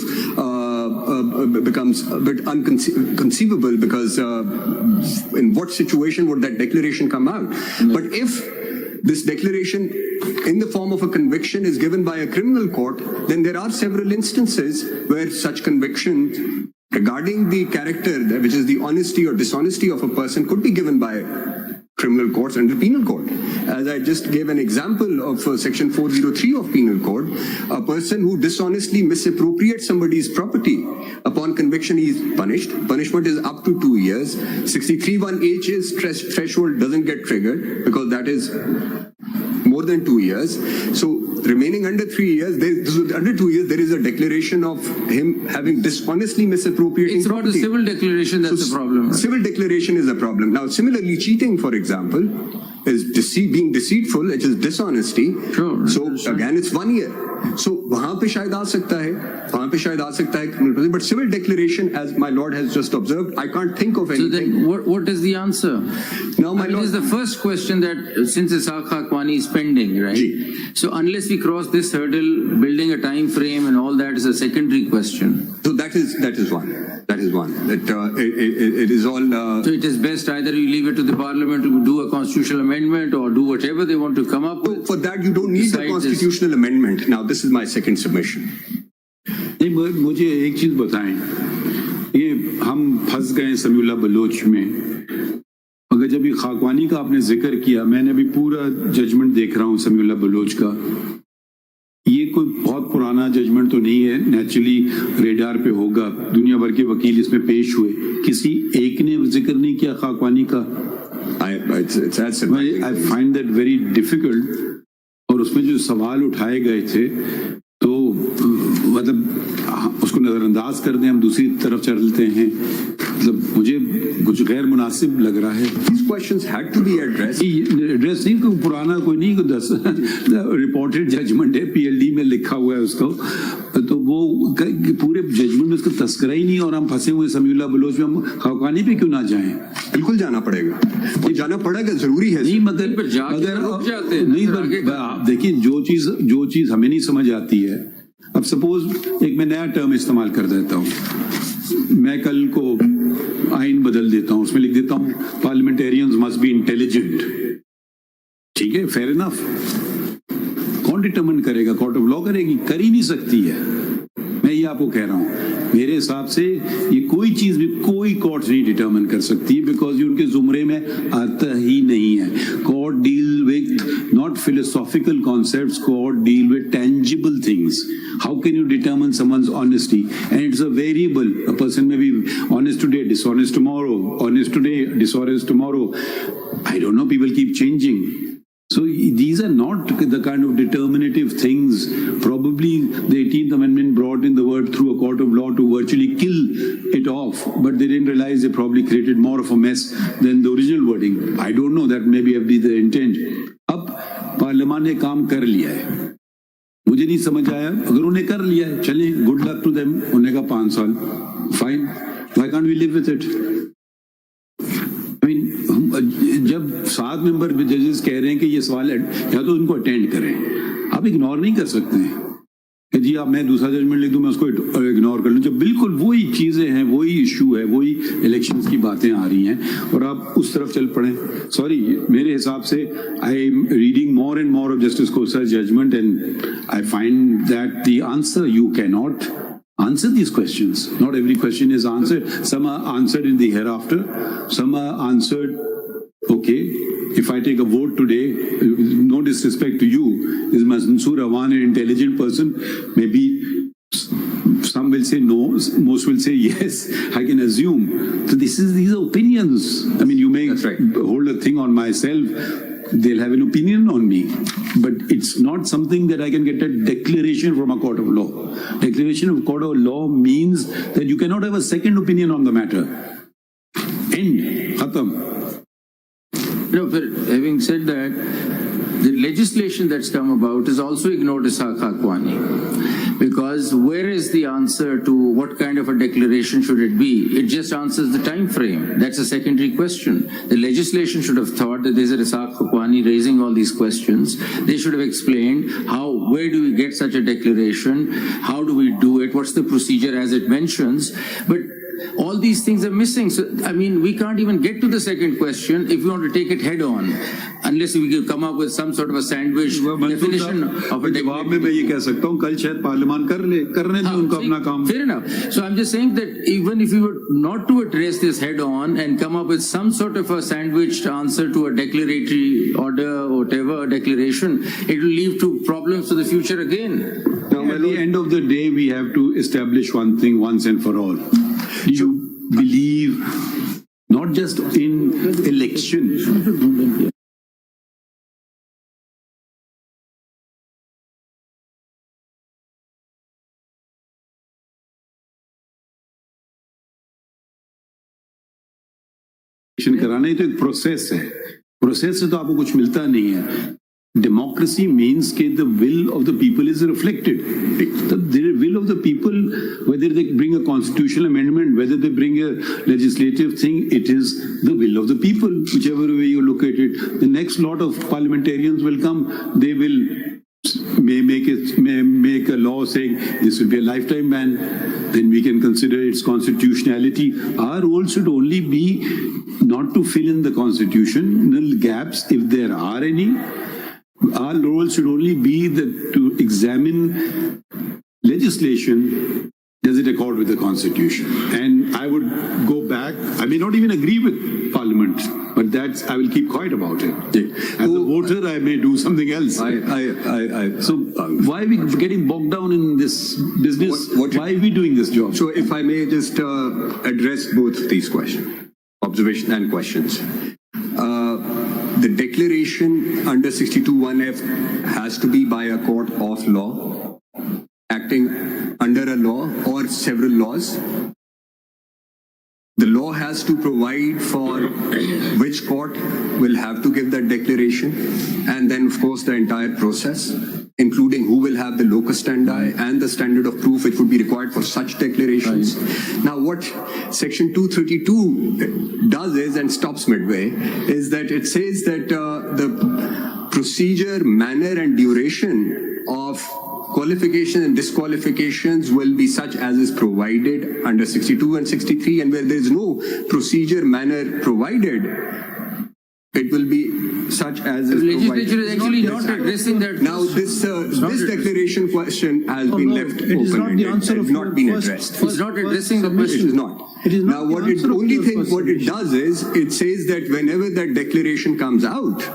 becomes a bit inconceivable, because in what situation would that declaration come out? But if this declaration in the form of a conviction is given by a criminal court, then there are several instances where such conviction regarding the character, which is the honesty or dishonesty of a person, could be given by criminal courts and the penal code. As I just gave an example of section 403 of penal code, a person who dishonestly misappropriates somebody's property, upon conviction he is punished. Punishment is up to 2 years. 63(1)(h) is threshold doesn't get triggered because that is more than 2 years. So remaining under 3 years, under 2 years, there is a declaration of him having dishonestly misappropriating it's property. It's not a civil declaration that's the problem. Civil declaration is a problem. Now, similarly, cheating, for example, is being deceitful, it is dishonesty. Sure. So again, it's 1 year. So वहाँ पे शायद आ सकता है, criminal, but civil declaration, as my Lord has just observed, I can't think of anything. So then, what is the answer? Now, my Lord, this is the first question that since Ishaq Haqqani is pending, right? Ji. So unless we cross this hurdle, building a time frame and all that is a secondary question. So that is one. That is one. It is all. So it is best either you leave it to the parliament to do a constitutional amendment or do whatever they want to come up with. For that, you don't need the constitutional amendment. Now, this is my second submission. नहीं, मुझे एक चीज बताएं, ये हम फंस गए Samiullah Bloch में। अगर जब ये खाकवानी का आपने जिक्र किया, मैंने अभी पूरा जजमेंट देख रहा हूँ समीउल्लाह बलोच का। ये कोई बहुत पुराना जजमेंट तो नहीं है, नेचुरली रेडार पे होगा, दुनिया भर के वकील इसमें पेश हुए, किसी एक ने जिक्र नहीं किया खाकवानी का। I find that very difficult। और उसमें जो सवाल उठाए गए थे, तो मतलब उसको नजरअंदाज कर दें, हम दूसरी तरफ चलते हैं, मतलब मुझे कुछ गैर मुनासिब लग रहा है। These questions had to be addressed. Address नहीं, कोई पुराना कोई नहीं, कोई 10 रिपोर्टेड जजमेंट है, PLD में लिखा हुआ है उसको, तो वो पूरे जजमेंट में उसका तस्करा ही नहीं, और हम फंसे हुए समीउल्लाह बलोच में, हम खाकवानी पे क्यों ना जाएं? बिल्कुल जाना पड़ेगा, वो जाना पड़ेगा, जरूरी है। नहीं मतलब नहीं, देखिए जो चीज हमें नहीं समझ आती है, अब सपोज एक मैं नया टर्म इस्तेमाल कर देता हूँ, मैं कल को आइन बदल देता हूँ, उसमें लिख देता हूँ पार्लियामेंटेरियंस मस्ट बी इंटेलिजेंट। ठीक है, फेयर इनफ। कौन डिटरमिन करेगा? कोर्ट ऑफ लॉ करेगी? कर ही नहीं सकती है। मैं ये आपको कह रहा हूँ, मेरे हिसाब से ये कोई चीज भी कोई कोर्ट नहीं डिटरमिन कर सकती, बिकॉज ये उनके जुमरे में आता ही नहीं है। Court deal with not philosophical concepts, court deal with tangible things. How can you determine someone's honesty? And it's a variable. A person may be honest today, dishonest tomorrow, honest today, dishonest tomorrow. I don't know, people keep changing. So these are not the kind of determinative things. Probably the 18th Amendment brought in the word through a court of law to virtually kill it off, but they didn't realize they probably created more of a mess than the original wording. I don't know, that maybe have been the intent. अब parliament ने काम कर लिया है, मुझे नहीं समझ आया, अगर उन्हें कर लिया है, चले, गुड लक टू देम। उन्हें का 5 साल, fine, why can't we live with it? I mean, जब 7 मेंबर जजेस कह रहे हैं कि ये सवाल या तो उनको अटेंड करें, आप इग्नोर नहीं कर सकते हैं कि जी आप मैं दूसरा जजमेंट लिख दूं मैं उसको इग्नोर कर लूं, जब बिल्कुल वही चीजें हैं, वही इशू है, वही इलेक्शंस की बातें आ रही हैं और आप उस तरफ चल पड़े। सॉरी, मेरे हिसाब से I am reading more and more of justice Khosa's judgment and I find that the answer you can not answer these questions. Not every question is answered. Some are answered in the hereafter. Some are answered, okay, if I take a vote today, no disrespect to you, is Mansoor Awan an intelligent person? Maybe some will say no, most will say yes, I can assume. So these are opinions. I mean, you may hold a thing on myself, they'll have an opinion on me, but it's not something that I can get a declaration from a court of law. Declaration of court of law means that you cannot have a second opinion on the matter. End. Khatam. No, but having said that, the legislation that's come about is also ignored Ishaq Haqqani. Because where is the answer to what kind of a declaration should it be? It just answers the time frame. That's a secondary question. The legislation should have thought that there's a Ishaq Haqqani raising all these questions. They should have explained where do we get such a declaration? How do we do it? What's the procedure as it mentions? But all these things are missing. So, I mean, we can't even get to the second question if we want to take it head on, unless we can come up with some sort of a sandwich definition of a जवाब में मैं ये कह सकता हूँ, कल शायद पार्लियामान करने दें उनको अपना काम. Fair enough. So I'm just saying that even if we were not to address this head on and come up with some sort of a sandwiched answer to a declaratory order or whatever declaration, it will lead to problems for the future again. Now, at the end of the day, we have to establish one thing once and for all. Do you believe not just in election? कराना ही तो एक process है, process से तो आपको कुछ मिलता नहीं है. Democracy means that the will of the people is reflected. The will of the people, whether they bring a constitutional amendment, whether they bring a legislative thing, it is the will of the people, whichever way you look at it. The next lot of parliamentarians will come, they will make a law saying this will be a lifetime ban, then we can consider its constitutionality. Our role should only be not to fill in the constitutional gaps if there are any. Our role should only be to examine legislation, does it accord with the Constitution? And I would go back, I may not even agree with Parliament, but I will keep quiet about it. As a voter, I may do something else. So why are we getting bogged down in this business? Why are we doing this job? So if I may just address both these questions, observation and questions. The declaration under 62(1)(f) has to be by a court of law, acting under a law or several laws. The law has to provide for which court will have to give that declaration, and then of course the entire process, including who will have the locus standi and the standard of proof which would be required for such declarations. Now what section 232 does is, and stops midway, is that it says that the procedure, manner and duration of qualifications and disqualifications will be such as is provided under 62 and 63, and where there is no procedure, manner provided, it will be such as is The legislature provided. is actually not addressing that. Now this declaration question has been left it is not the answer it has of not your been first- addressed. It's not addressing the It question. is not. It is not Now the what it answer of only your thing first what it does is it says that whenever that declaration comes out,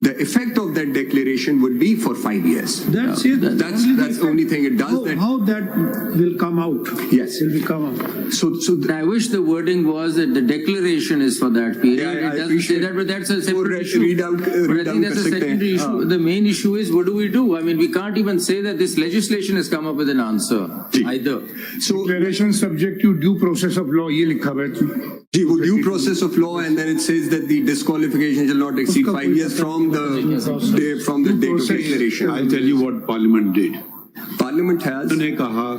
the effect of that declaration would be for 5 years. That's it. That's the only thing it does. How that will come out? Yes. Will be come out. So I wish the wording was that the declaration is for that period. Yeah, I it doesn't say appreciate- that, but that's a separate Read issue. out- But I read think out that's a kar sakte secondary hain. issue. The main issue is what do we do? I mean, we can't even say that this legislation has come up with an answer either. So Declaration subject to due process of law, ये लिखा हुआ है. due process of law, and then it says that the disqualification shall not exceed 5 years from the date of declaration. I'll tell you what Parliament did. Parliament has उन्होंने कहा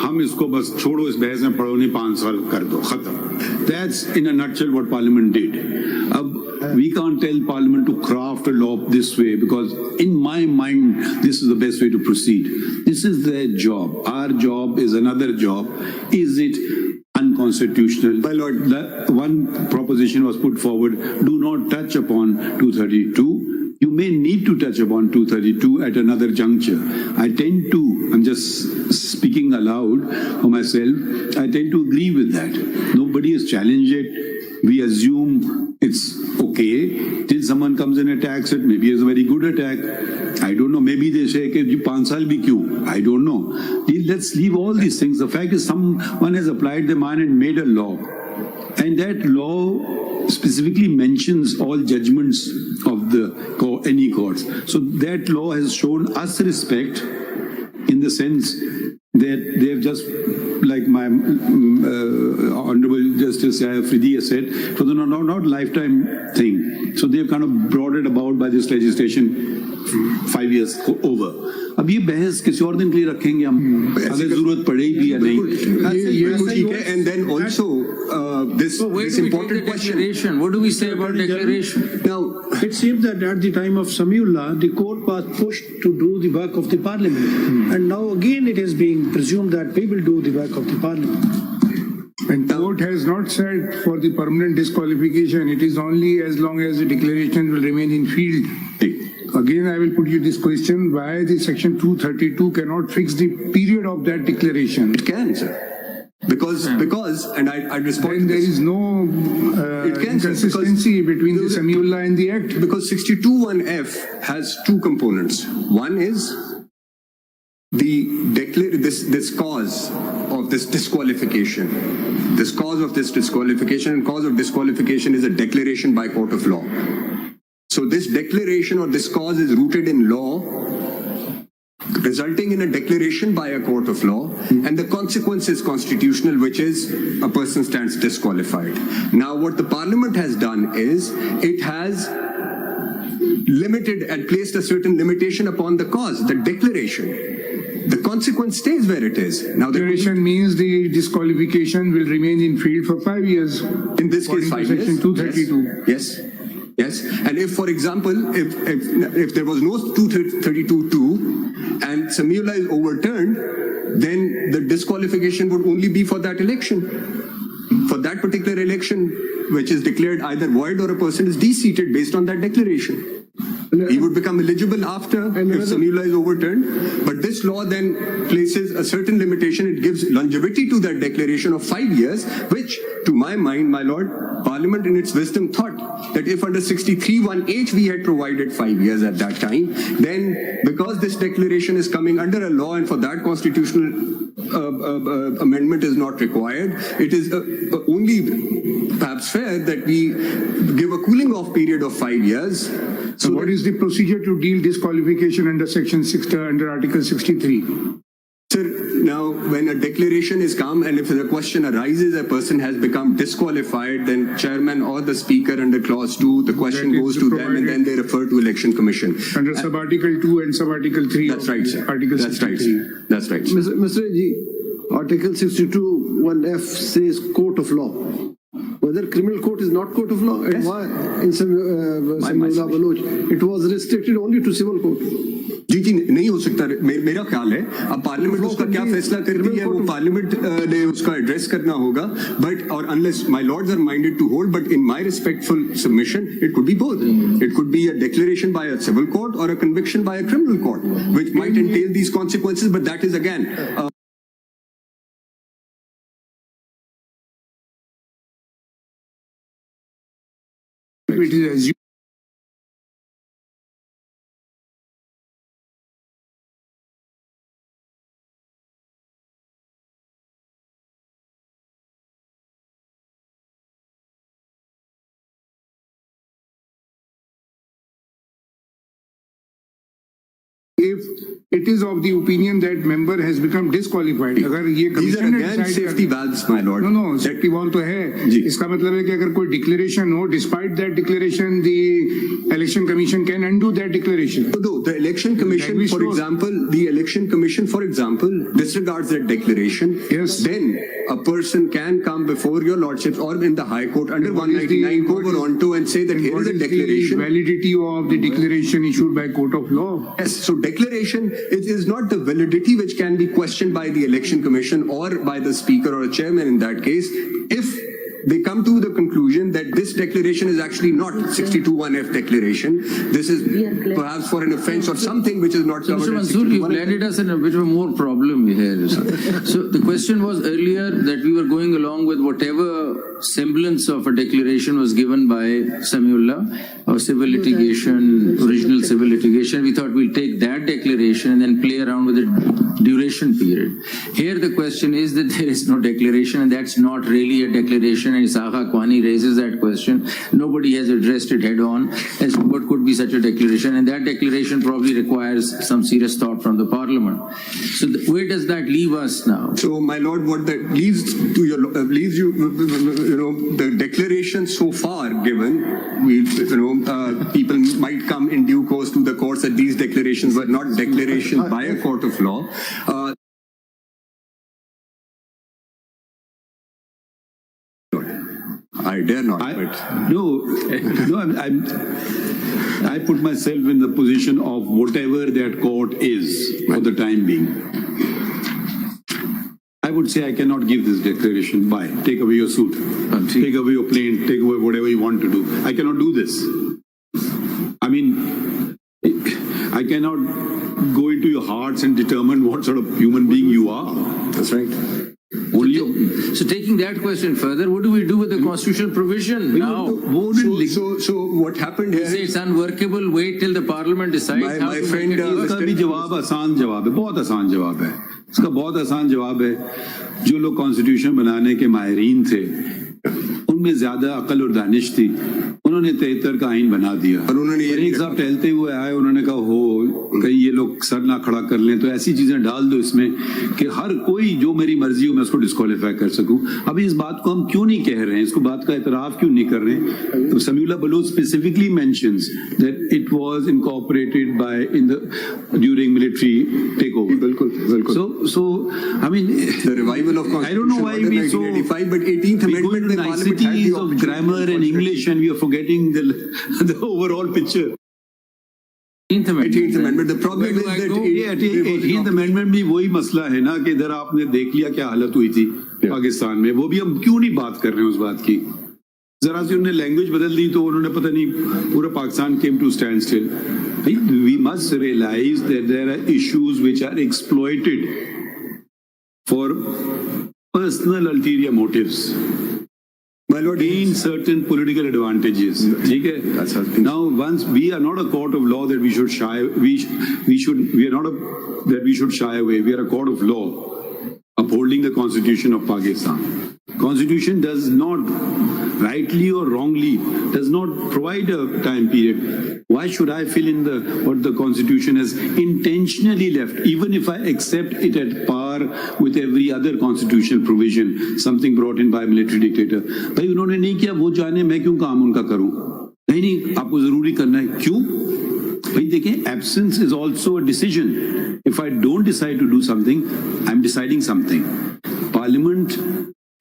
हम इसको बस छोड़ो, इस बहस में पढ़ो नहीं, 5 साल कर दो, खत्म. That's in a nutshell what Parliament did. अब we can't tell Parliament to craft a law this way because in my mind this is the best way to proceed. This is their job. Our job is another job. Is it unconstitutional? My lord, The one proposition was put forward: do not touch upon 232. You may need to touch upon 232 at another juncture. I'm just speaking aloud for myself, I tend to agree with that. Nobody has challenged it. We assume it's okay till someone comes and attacks it. Maybe it's a very good attack. I don't know. Maybe they say, "Ki 5 saal bhi kyun?" I don't know. Let's leave all these things. The fact is someone has applied their mind and made a law. And that law specifically mentions all judgments of any courts. So that law has shown us respect in the sense that they have just, like my Honorable Justice Afridi has said, for the not lifetime thing. So they have kind of brought it about by this legislation 5 years over. अब ये बहस किसी और दिन के लिए रखेंगे हम, अगर जरूरत पड़ेगी या नहीं. ये ठीक है. And then also this important question. What do we say about declaration? Now, It seems that at the time of Samiullah, the court was pushed to do the work of the parliament. And now again it is being presumed that we will do the work of the parliament. And court has not said for the permanent disqualification, it is only as long as the declaration will remain in field. Again, I will put you this question: why the section 232 cannot fix the period of that declaration? it can, sir. Because, and I respond Then to there this. is no It can, sir, inconsistency between the Samiullah and the Act. Because 62(1)(f) has two components. One is this cause of this disqualification. This cause of this disqualification and cause of disqualification is a declaration by court of law. So this declaration or this cause is rooted in law, resulting in a declaration by a court of law, and the consequence is constitutional, which is a person stands disqualified. Now, what the parliament has done is it has limited and placed a certain limitation upon the cause, the declaration. The consequence stays where it is. Now, the Declaration means the disqualification will remain in field for 5 years. in this case, according to 5 years. Section 232. Yes. Yes. And if, for example, if there was no 232(2) and Samiullah is overturned, then the disqualification would only be for that election. For that particular election, which is declared either void or a person is de-seated based on that declaration. He would become eligible after if Samiullah is overturned. But this law then places a certain limitation. It gives longevity to that declaration of 5 years, which, to my mind, my lord, Parliament in its wisdom thought that if under 63(1)(h) we had provided 5 years at that time, then because this declaration is coming under a law and for that constitutional amendment is not required, it is only perhaps fair that we give a cooling off period of 5 years. So what is the procedure to deal disqualification under Section 6, under Article 63? Sir, now when a declaration is come and if the question arises, a person has become disqualified, then chairman or the speaker under clause 2, the question That is goes to them and then they refer to election commission. Under sub-article 2 and sub-article 3. That's right, sir. Article That's right. 63. That's right. Mr. Ji, Article 62(1)(f) says court of law. Whether criminal court is not court of law, and why in Samiullah Baloch it was restricted only to civil court. जी जी नहीं हो सकता. मेरा ख्याल है अब parliament उसका क्या फैसला करती है वो पार्लियामेंट ने उसका एड्रेस करना होगा. बट और unless my lords are minded to hold, but in my respectful submission it could be both. It could be a declaration by a civil court or a conviction by a criminal court, which might entail these consequences, but that is again It is assumed if if it is of the opinion that member has become disqualified, अगर ये These are commission ने again decide safety valves, my lord. No, safety valve तो है. जी. इसका मतलब है कि अगर कोई declaration हो, despite that declaration, the election commission can undo that declaration. No, the election commission, we for should- example, disregards that declaration. Yes. Then a person can come before your lordships or in the High Court under What is the- 199 what is- Covenanto and say that here What is a is the declaration. validity of the declaration issued by court of law? Yes, so declaration is not the validity which can be questioned by the election commission or by the speaker or a chairman in that case. If they come to the conclusion that this declaration is actually not 62(1)(f) declaration, this is perhaps for an offense or something which is not So, covered Mr. in Mansoor, you've 62(1)(f). landed us in a bit of a more problem here. So the question was earlier that we were going along with whatever semblance of a declaration was given by Samiullah or civil litigation, original civil litigation. We thought we'll take that declaration and then play around with the duration period. Here the question is that there is no declaration and that's not really a declaration, and Isaaqa Kwani raises that question. Nobody has addressed it head on as to what could be such a declaration, and that declaration probably requires some serious thought from the parliament. So where does that leave us now? So, my lord, what that leaves to your leaves you, the declaration so far given, people might come in due course to the courts that these declarations were not declarations by a court of law. I dare not. I put myself in the position of whatever that court is for the time being. I would say I cannot give this declaration. Bye. Take away your suit. Take away your plane. Take away whatever you want to do. I cannot do this. I mean, I cannot go into your hearts and determine what sort of human being you are. That's right. Only So taking that question further, what do we do with the constitutional provision now? So what happened here? Say it's unworkable, wait till the parliament decides. My- how my to friend, make it work. इसका भी जवाब आसान जवाब है, बहुत आसान जवाब है. इसका बहुत आसान जवाब है. जो लोग कॉन्स्टिट्यूशन बनाने के माहिरीन थे, उनमें ज्यादा अकल और दानिश थी. उन्होंने 73 का आइन बना दिया. और उन्होंने ये एक साहब टहलते हुए आए, उन्होंने कहा हो कहीं ये लोग सर ना खड़ा कर लें, तो ऐसी चीजें डाल दो इसमें कि हर कोई जो मेरी मर्जी हो मैं उसको डिस्क्वालीफाई कर सकूं. अभी इस बात को हम क्यों नहीं कह रहे हैं, इसको बात का एतराफ क्यों नहीं कर रहे हैं? तो Samiullah Baloch specifically mentions that it was incorporated by during military takeover. बिल्कुल. So I mean, The revival of I don't know why Constitution we was in so 1985, but 18th we go Amendment into में Parliament had the niceties of opportunity grammar to and English and we are forgetting the overall picture. 18th Amendment. The problem Where is do I that go? ये 18th amendment भी वही मसला है ना कि इधर आपने देख लिया क्या हालत हुई थी पाकिस्तान में, वो भी हम क्यों नहीं बात कर रहे हैं उस बात की. जरा सी उन्होंने लैंग्वेज बदल दी तो उन्होंने पता नहीं पूरा Pakistan came to stand still. We must realise that there are issues which are exploited for personal ulterior motives. My lord, gain certain political advantages. Okay? Now, once we are not a court of law that we should shy, we are not that we should shy away. We are a court of law, upholding the Constitution of Pakistan. Constitution does not, rightly or wrongly, does not provide a time period. Why should I fill in what the Constitution has intentionally left, even if I accept it at par with every other constitutional provision, something brought in by a military dictator? भाई उन्होंने नहीं किया, वो जाने, मैं क्यों काम उनका करूं? नहीं, आपको जरूरी करना है. क्यों? भाई देखें, absence is also a decision. If I don't decide to do something, I'm deciding something. Parliament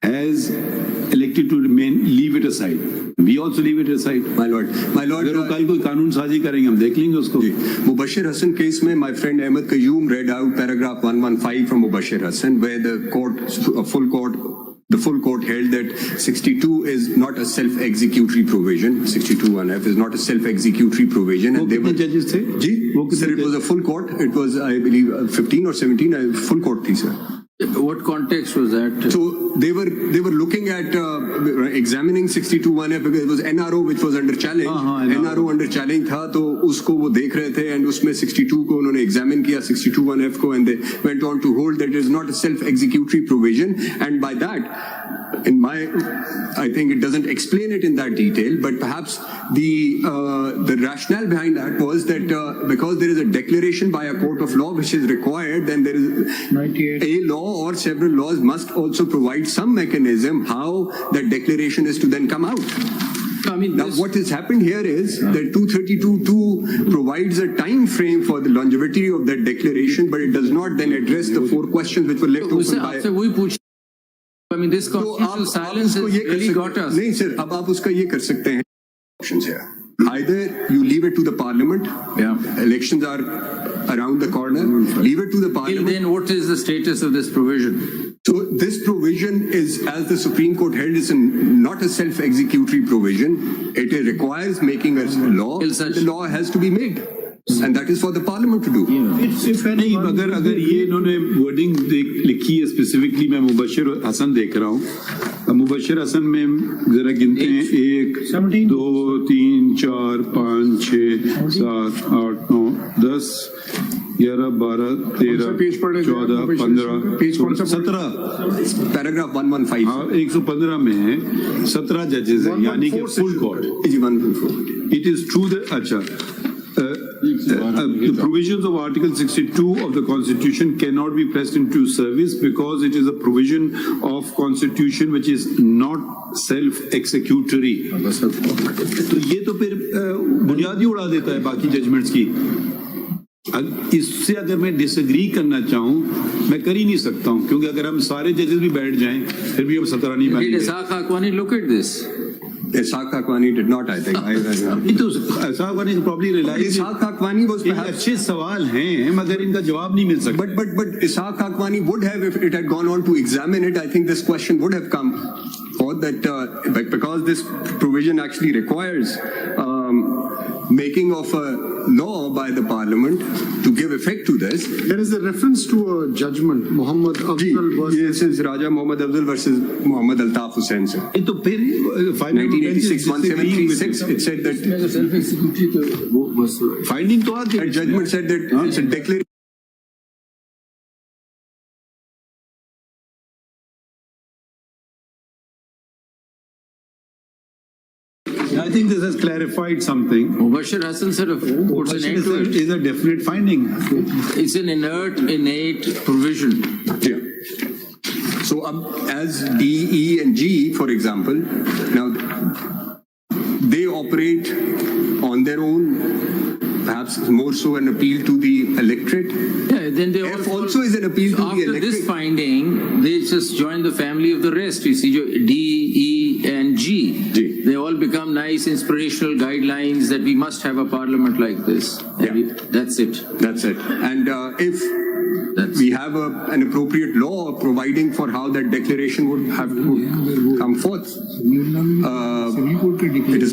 has elected to remain, leave it aside. We also leave it aside. My lord, अगर वो कल कोई कानून साजी करेंगे हम देख लेंगे उसको. Mubashir Hassan case में my friend Ahmed Qayyum read out paragraph 115 from Mubashir Hassan, where the full court held that 62 is not a self-executory provision. 62(1)(f) is not a self-executory provision. वो And they कितने were, जजेस थे? Ji, sir, it was a full court. It was, I believe, 15 or 17. Full court थी, sir. What context was that? So they were looking at examining 62(1)(f because it was NRO which was under challenge. NRO under challenge था तो उसको वो देख रहे थे and उसमें 62 को उन्होंने examine किया 62(1)(f को and they went on to hold that it is not a self-executory provision and by that I think it doesn't explain it in that detail, but perhaps the rationale behind that was that because there is a declaration by a court of law which is required, then there is a law or several laws must also provide some mechanism how that declaration is to then come out. I mean, now, what has happened here is that 232(2) provides a time frame for the longevity of that declaration, but it does not then address the four questions which were left open by. I mean, this constitutional silence has really got us. नहीं sir, अब आप उसका ये कर सकते हैं. Options here. Either you leave it to the parliament. Yeah. Elections are around the corner. Leave it to the parliament. Then what is the status of this provision? So this provision is, as the Supreme Court held, is not a self-executory provision. It requires making a law. The law has to be made. And that is for the parliament to do. नहीं अगर ये इन्होंने wording लिखी है specifically मैं मुबशिर हसन देख रहा हूँ मुबशिर हसन में जरा गिनते हैं 1 2 3 4 5 6 7 8 9 10 11 12 13 14 15 17 पैराग्राफ 115 हाँ 115 में 17 जजेस हैं यानी कि full court it is true that अच्छा the provisions of Article 62 of the Constitution cannot be pressed into service because it is a provision of Constitution which is not self-executory. तो ये तो फिर बुनियादी उड़ा देता है बाकी जजमेंट्स की. इससे अगर मैं डिसएग्री करना चाहूँ मैं कर ही नहीं सकता हूँ क्योंकि अगर हम सारे जजेस भी बैठ जाएं फिर भी हम 17 नहीं बनेंगे. Did Ishaq Hakwani look at this? Ishaq Hakwani did not, I think. Ishaq Hakwani probably realized. Ishaq Hakwani was perhaps अच्छे सवाल हैं मगर इनका जवाब नहीं मिल सकता. But Ishaq Hakwani would have, if it had gone on to examine it, I think this question would have come forth that because this provision actually requires making of a law by the parliament to give effect to this. There is a reference to a judgment, Muhammad Afzal versus... This is Raja Muhammad Afzal versus Muhammad Altaf Hussain, sir. तो फिर 1986, 1736, it said that... Finding तो आती है. Judgment said that it's a declaration. I think this has clarified something. Mubashir Hassan said puts an end to it. Is a definite finding. It's an innate provision. Yeah. So as D, E and G, for example, now they operate on their own, perhaps more so an appeal to the electorate. Yeah, then they F also is an appeal to the after electorate. this finding, they just join the family of the rest. You see, D, E and G. They all become nice inspirational guidelines that we must have a parliament like this. Yeah. That's it. That's it. And if we have an appropriate law providing for how that declaration would have to come forth, it is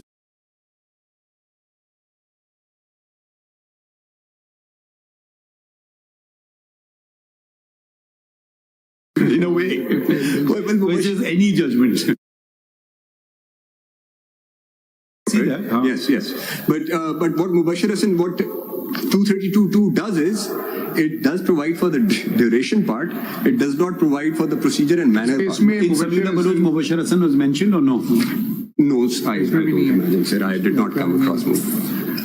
In a way, which is any judgment. See that? Huh? Yes. But what Mubashir Hassan, what 232(2) does is, it does provide for the duration part. It does not provide for the procedure and manner part. In Samina Baluch, Mubashir Hassan was mentioned or no? No, I don't imagine, sir. I did not come across more.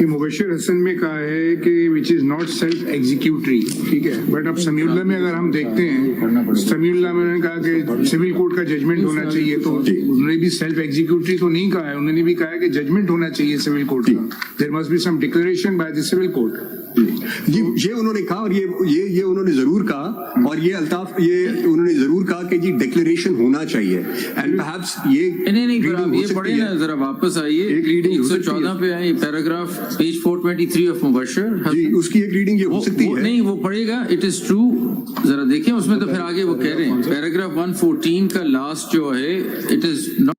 कि मुबशिर हसन में कहा है कि which is not self executory, ठीक है. But अब समीउल्लाह में अगर हम देखते हैं, समीउल्लाह में उन्होंने कहा कि सिविल कोर्ट का जजमेंट होना चाहिए, तो उन्होंने भी सेल्फ एग्जीक्यूटरी तो नहीं कहा है. उन्होंने भी कहा है कि जजमेंट होना चाहिए सिविल कोर्ट का. There must be some declaration by the civil court. ये उन्होंने कहा और ये उन्होंने जरूर कहा और ये अल्ताफ ये उन्होंने जरूर कहा कि जी डिक्लेरेशन होना चाहिए. एंड परहैप्स ये नहीं पर आप ये पढ़े ना जरा वापस आइए. एक रीडिंग 114 पे आए पैराग्राफ पेज 423 ऑफ मुबशिर. जी उसकी एक रीडिंग ये हो सकती है. नहीं वो पढ़ेगा. It is true. जरा देखें उसमें तो फिर आगे वो कह रहे हैं पैराग्राफ 114 का लास्ट जो है, it is not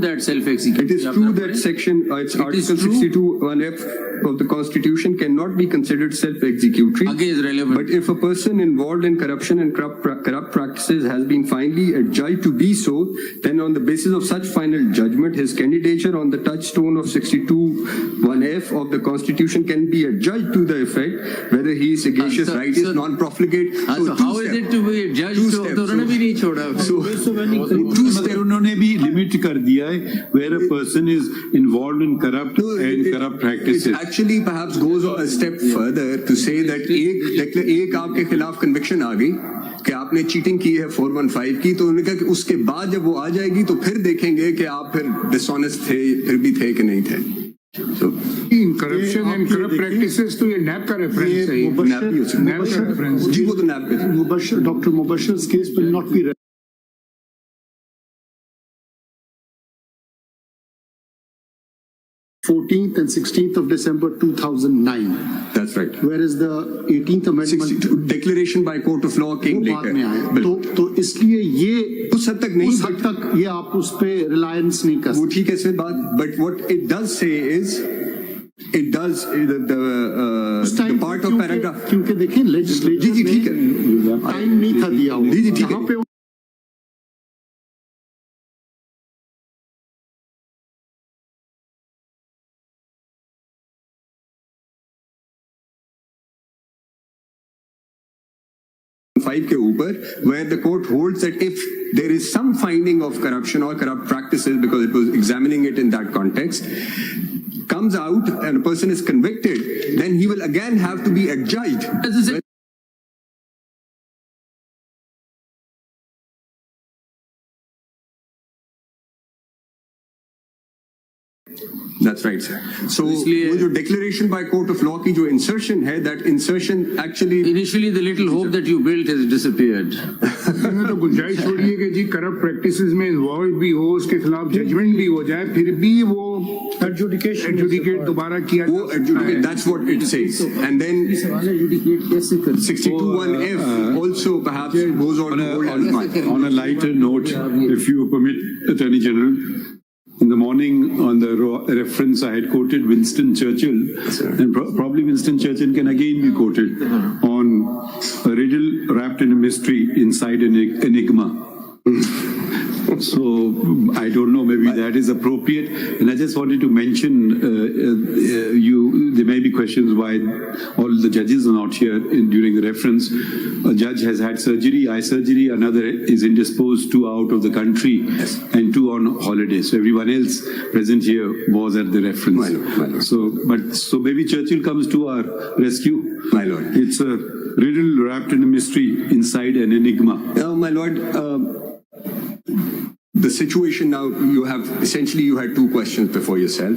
that self-executory. It is true that section, it's Article 62(1)(f) of the Constitution cannot be considered self-executory. Again, is relevant. But if a person involved in corruption and corrupt practices has been finally adjudged to be so, then on the basis of such final judgment, his candidature on the touchstone of 62(1)(f) of the Constitution can be adjudged to the effect whether he is sagacious, righteous, non-profligate. So how is it to be judged? So उन्होंने भी नहीं छोड़ा. उन्होंने भी limit कर दिया है where a person is involved in corrupt practices. It actually perhaps goes a step further to say that एक आपके खिलाफ conviction आ गई कि आपने चीटिंग की है 415 की, तो उन्होंने कहा कि उसके बाद जब वो आ जाएगी तो फिर देखेंगे कि आप फिर डिसऑनेस्ट थे, फिर भी थे कि नहीं थे. So, in corruption and corrupt practices तो ये नैप का रेफरेंस है. नैप का रेफरेंस. जी वो तो नैप का. Dr. Mubashir's case will not be 14th and 16th of December 2009. That's right. Whereas the 18th Amendment 62, declaration by court of law came वो बाद later. में आया. तो इसलिए ये उस हद तक नहीं, उस हद तक ये आप उस पे रिलायंस नहीं कर वो सकते. ठीक है सर बात, but what it does say is it does the part of paragraph. क्योंकि देखिए लेजिस्लेचर जी ठीक है. टाइम नहीं था दिया हुआ. जी ठीक है. यहाँ पे के ऊपर where the court holds that if there is some finding of corruption or corrupt practices, because it was examining it in that context, comes out and a person is convicted, then he will again have to be adjudged. That's right, sir. So वो जो declaration by court of law की जो insertion है, that insertion actually initially the little hope that you built has disappeared. मैंने तो गुंजाइश छोड़ी है कि जी करप्ट प्रैक्टिसेस में इन्वॉल्व भी हो, उसके खिलाफ जजमेंट भी हो जाए, फिर भी वो एडजुडिकेट दोबारा किया. वो adjudicate, that's what it says. And then 62(1)(f) also perhaps goes on to hold as much. On a lighter note, if you permit, Attorney General, in the morning on the reference I had quoted Winston Churchill, and probably Winston Churchill can again be quoted on a riddle wrapped in a mystery inside an enigma. So I don't know, maybe that is appropriate. And I just wanted to mention, there may be questions why all the judges are not here during the reference. A judge has had surgery, eye surgery, another is indisposed, 2 out of the country, and 2 on holiday. So everyone else present here was at the reference. My lord. So maybe Churchill comes to our rescue. My lord. It's a riddle wrapped in a mystery inside an enigma. My lord, the situation now, you had 2 questions before yourself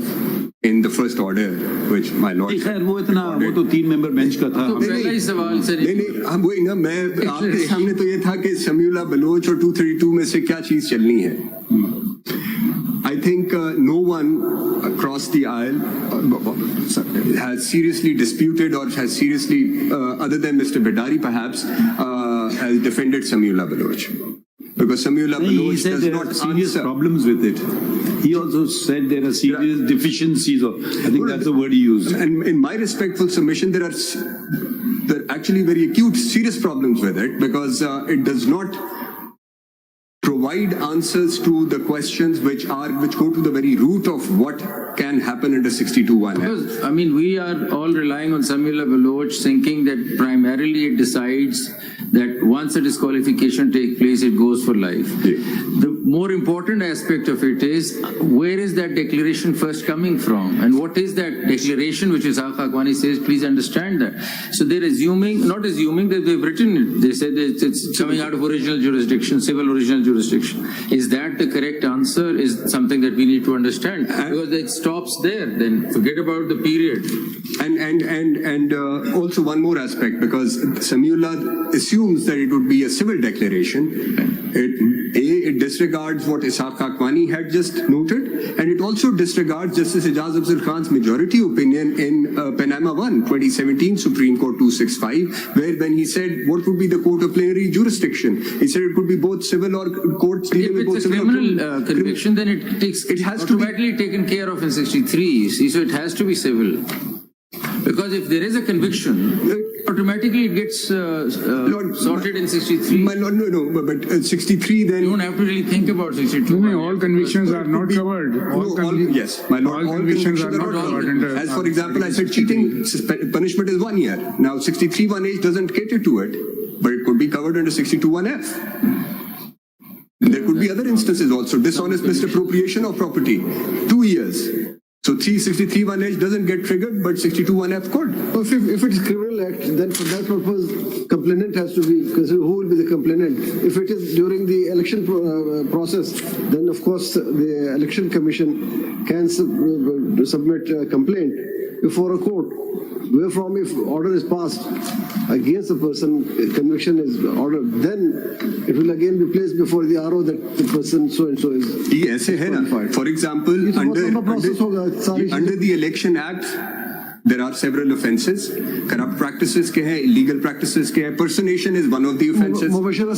in the first order, which my lord. खैर वो तो 3 member bench का था. पहला ही सवाल sir. नहीं हम वही ना, मैं आपके सामने तो ये था कि समीउल्लाह बलोच और 232 में से क्या चीज चलनी है. I think no one across the aisle has seriously disputed or has seriously, other than Mr. Bidari perhaps, has defended Samiullah Baloch. Because Samiullah Baloch does not serious answer. problems with it. He also said there are serious deficiencies, or I think that's the word he used. And in my respectful submission, there are actually very acute, serious problems with it, because it does not provide answers to the questions which go to the very root of what can happen under 62(1). Because, I mean, we are all relying on Samiullah Baloch, thinking that primarily it decides that once a disqualification takes place, it goes for life. Yeah. The more important aspect of it is, where is that declaration first coming from? And what is that declaration which Ishaq Akwani says, please understand that. So they're not assuming that they've written it. They said that it's coming out of original jurisdiction, civil original jurisdiction. Is that the correct answer? Is something that we need to understand. Because it stops there, then forget about the period. And also one more aspect, because Samiullah assumes that it would be a civil declaration. It disregards what Ishaq Akmani had just noted, and it also disregards Justice Ijaz Afzal Khan's majority opinion in Panama 1, 2017 Supreme Court 265, where when he said what would be the court of plenary jurisdiction, he said it could be both civil or courts dealing If with both it's a civil or criminal conviction, then it has to be automatically taken care of in 63, you see, so it has to be civil. Because if there is a conviction, automatically it gets sorted in 63. My lord, no, but 63 then... You don't have to really think about 62. No, all convictions are not covered. Yes, my lord, all convictions are not covered under... As for example, I said cheating punishment is 1 year. Now 63 1H doesn't cater to it, but it could be covered under 62 1F. And there could be other instances also, dishonest misappropriation of property, 2 years. So 363 1H doesn't get triggered, but 62 1F could. If it is criminal act, then for that purpose, complainant has to be, because who will be the complainant? If it is during the election process, then of course the election commission can submit a complaint before a court. Wherefrom, if order is passed against the person, conviction is ordered, then it will again be placed before the RO that the person so and so is. ये ऐसे है ना. For example, under the Election Act, there are several offences. Corrupt practices के हैं, illegal practices के हैं. Personation is one of the offences,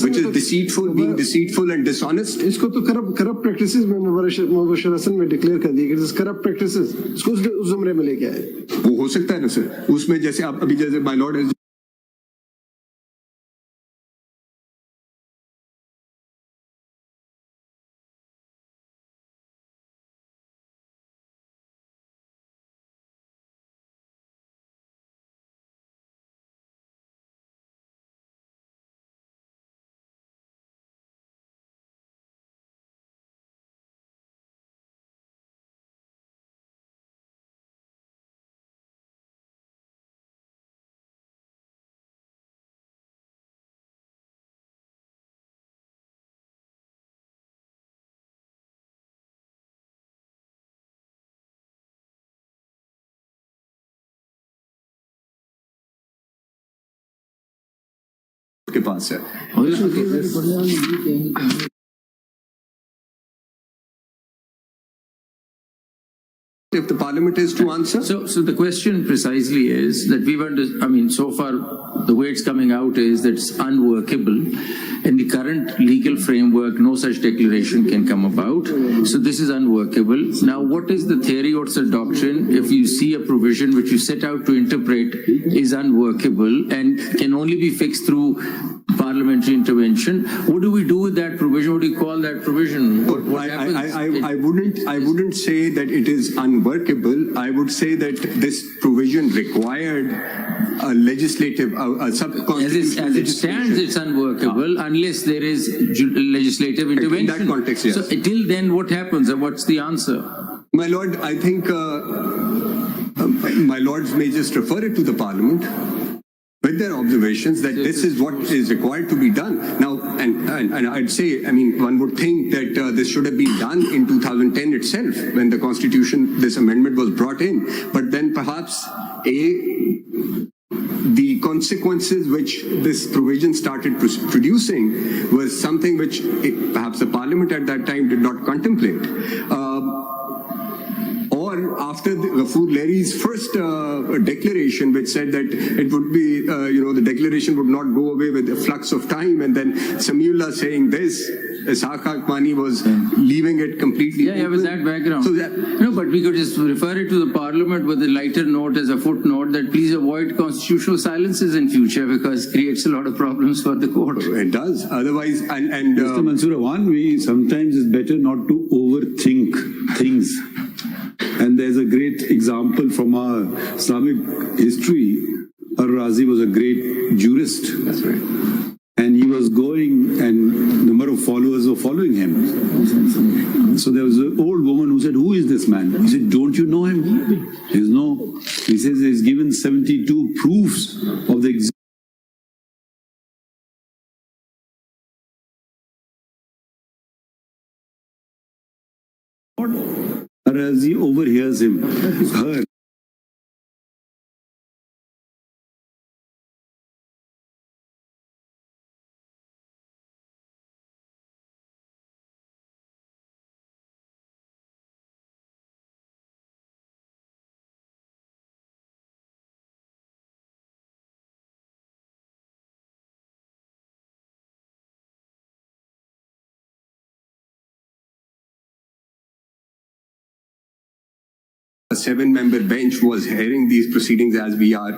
which is deceitful, being deceitful and dishonest. इसको तो corrupt practices में मुबशरतन में declare कर दिया कि this corrupt practices. इसको उस ज़मरे में लेके आए. वो हो सकता है ना सर. उसमें जैसे आप अभी जैसे my lord has के पास है. If the parliament is to answer. So the question precisely is that so far the way it's coming out is that it's unworkable. In the current legal framework, no such declaration can come about. So this is unworkable. Now, what is the theory? What's the doctrine? If you see a provision which you set out to interpret is unworkable and can only be fixed through parliamentary intervention, what do we do with that provision? What do you call that provision? What happens? I wouldn't say that it is unworkable. I would say that this provision required a legislative, a sub-constitutional as it stands, it's unworkable unless there is legislative intervention. In that context, yes. So till then, what happens? What's the answer? My lord, I think my lords may just refer it to the parliament with their observations that this is what is required to be done. Now, and I'd say, one would think that this should have been done in 2010 itself when the constitution, this amendment was brought in. But then perhaps, the consequences which this provision started producing was something which perhaps the parliament at that time did not contemplate. Or after Ghafoor Lairy's first declaration, which said that it would be, the declaration would not go away with a flux of time, and then Samiullah saying this, Ishaq Akmani was leaving it completely Yeah, with that background. So no, but we could just refer it to the parliament with a lighter note as a footnote that please avoid constitutional silences in future because it creates a lot of problems for the court. It does. Otherwise, Mr. Mansoor, sometimes it's better not to overthink things. And there's a great example from our Islamic history. Ar-Razi was a great jurist. That's right. And he was going, and number of followers were following him. So there was an old woman who said, "Who is this man?" He said, "Don't you know him?" He says, "No." He says he's given 72 proofs of the existence. Ar-Razi overhears him. Her 7-member bench was hearing these proceedings as we are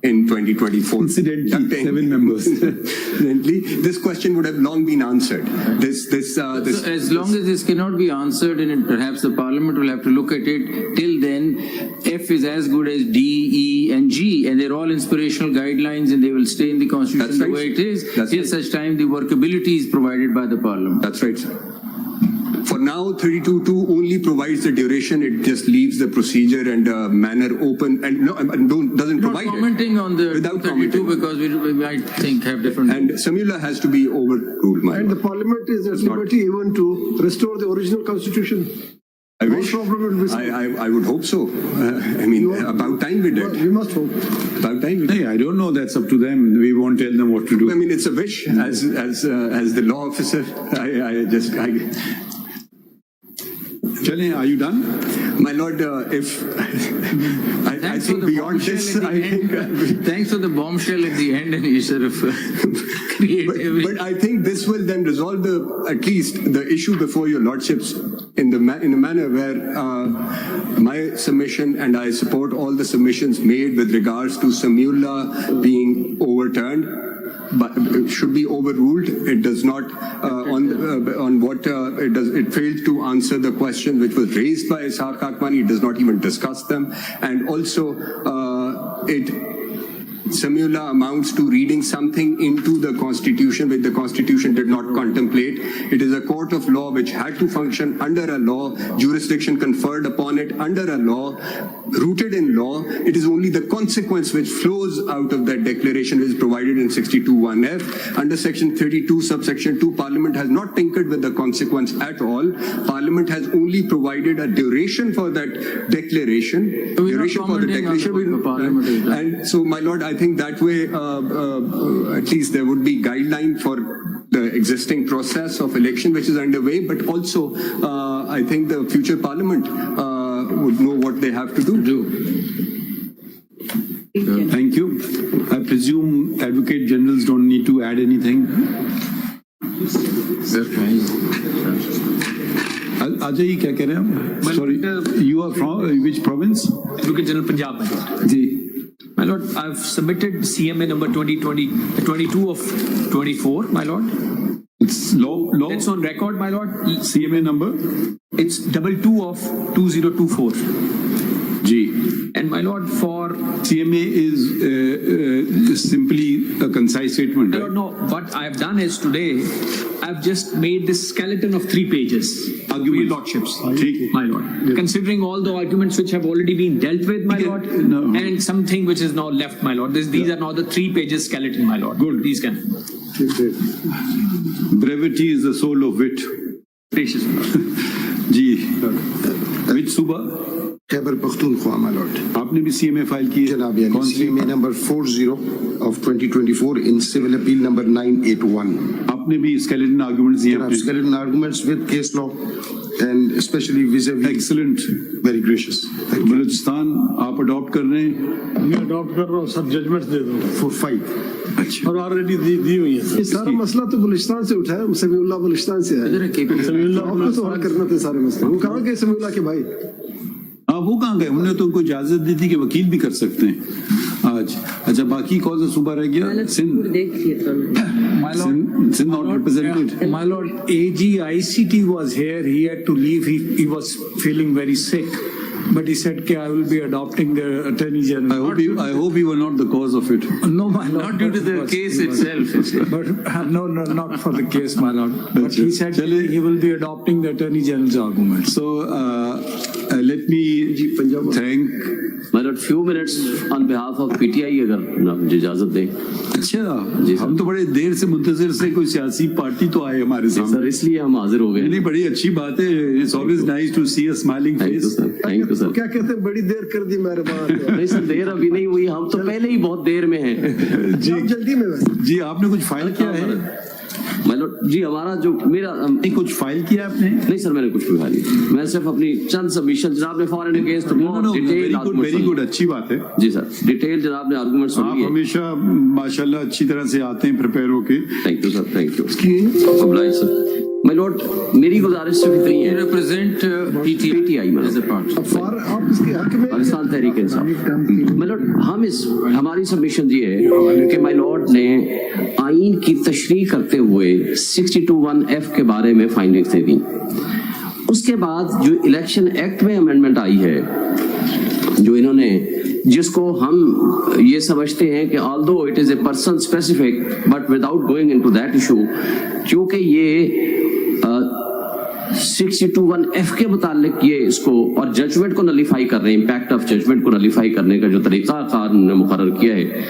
in 2024. Incidentally, 7 members. Incidentally, this question would have long been answered. So as long as this cannot be answered, and perhaps the Parliament will have to look at it. Till then, F is as good as D, E, and G, and they're all inspirational guidelines, and they will stay in the Constitution That's the right, way it sir. is. That's Till right. such time the workability is provided by the Parliament. That's right, sir. For now, 32.2 only provides the duration. It just leaves the procedure and manner open, and doesn't Not provide commenting it. on the Without 32 commenting. because we might think have different. And Samula has to be overruled, my And the lord. parliament is at liberty even to restore the original constitution. I No wish. problem will be solved. I would hope so. I mean, about time we did. We must hope. About time we did. Hey, I don't know. That's up to them. We won't tell them what to do. I mean, it's a wish. As the law officer, Chale, are you done? my lord, if I Thanks for think the beyond bombshell this, at the I think. end. Thanks for the bombshell at the end, and you sort of create every. But I think this will then resolve at least the issue before your lordships in a manner where my submission, and I support all the submissions made with regards to Samiullah being overturned, but it should be overruled. It does not on what it does. It fails to answer the question which was raised by Ishaq Akmani. It does not even discuss them, and also Samiullah amounts to reading something into the Constitution which the Constitution did not contemplate. It is a court of law which had to function under a law, jurisdiction conferred upon it under a law, rooted in law. It is only the consequence which flows out of that declaration which is provided in 62(1)(f). Under section 32, subsection 2, Parliament has not tinkered with the consequence at all. Parliament has only provided a duration for that declaration. So we're not commenting on what the Parliament has done. And so, my lord, I think that way, at least there would be guideline for the existing process of election which is underway, but also I think the future Parliament would know what they have to do. Thank you. I presume Advocate Generals don't need to add anything. Ajay, क्या कह रहे हैं हम? Sorry, you are from which province? Advocate General Punjab, my lord. Ji. My lord, I've submitted CMA number 22 of 24, my lord. It's law. That's on record, my lord. CMA number? It's 22 of 2024. G. And my lord, for CMA is simply a concise statement, I right? don't know what I've done is today, I've just made this skeleton of 3 pages. Arguments. Your lordships, ठीक. my lord. Considering all the arguments which have already been dealt with, my lord, No. and something which is now left, my lord. These are now the 3 pages skeleton, my lord. Good. These can. Brevity is the soul of wit. Gracious, my lord. Ji. Which सूबा? Khyber Pakhtunkhwa, my lord. आपने भी CMA file की है? Janab, yani, कौन सी? CMA number 40 of 2024 in civil appeal number 981. आपने भी skeleton arguments दिए Janab, हैं? skeleton arguments with case law and especially vis-a-vis. Excellent. Very gracious. Thank you. Balochistan आप अडॉप्ट कर रहे हैं? मैं अडॉप्ट कर रहा हूँ सर, जजमेंट दे दो For 5. अच्छा. और ऑलरेडी दी हुई है ये सारा मसला तो बलूचिस्तान से उठा है, समीउल्लाह बलूचिस्तान से है। आपको तो हल करना थे सारे मसले। वो कहाँ गए समीउल्लाह के भाई? हाँ, वो कहाँ गए? उन्होंने तो उनको इजाजत दी थी कि वकील भी कर सकते हैं आज. अच्छा, बाकी कौन सा सूबा रह गया? Sindh. Since not represented. My lord, AG ICT was here. He had to leave. He was feeling very sick. But he said, I will be adopting the Attorney General. I hope you were not the cause of it. No, my lord. Not due to the case itself. But no, not for the case, my lord. But he said Chale. he will be adopting the Attorney General's arguments. So let me thank. My lord, few minutes on behalf of PTI अगर मुझे इजाजत दें. अच्छा, हम तो बड़े देर से मुंतजिर से कोई सियासी पार्टी तो आए हमारे सर सामने. इसलिए हम हाजिर हो गए. नहीं, बड़ी अच्छी बात है. It's always nice to see a smiling thank you face. Sir, thank you sir. क्या कहते हैं, बड़ी देर कर दी मेहरबान। नहीं सर, देर अभी नहीं हुई, हम तो पहले ही बहुत देर में हैं. जी आप जल्दी में वैसे। जी, आपने कुछ फाइल किया है? My lord, जी हमारा जो मेरा नहीं, कुछ फाइल किया आपने? नहीं सर, मैंने कुछ भी कहा नहीं. मैं सिर्फ अपनी चंद सबमिशन जनाब ने फॉरेन अगेंस्ट वेरी गुड, अच्छी बात है. जी सर, डिटेल जनाब ने आर्गुमेंट आप सुनी है. हमेशा माशाल्लाह अच्छी तरह से आते हैं प्रिपेयर होके. Thank you sir, thank you. Obliged sir. My lord, میری گزارش صرف اتنی ہے. represent PTI as a part. آپ اس کے حق میں پاکستان تحریک انصاف. مائی لارڈ ہماری سبمیشن یہ ہے کہ مائی لارڈ نے آئین کی تشریح کرتے ہوئے 62(1)(f) کے بارے میں فائنڈنگز دے دی. اس کے بعد جو الیکشن ایکٹ میں امینڈمنٹ آئی ہے, جو انہوں نے, جس کو ہم یہ سمجھتے ہیں کہ although it is a person specific but without going into that issue, کیونکہ یہ 62(1)(f) کے متعلق یہ اس کو اور ججمنٹ کو نلیفائی کر رہے ہیں, امپیکٹ آف ججمنٹ کو نلیفائی کرنے کا جو طریقہ کار نے مقرر کیا ہے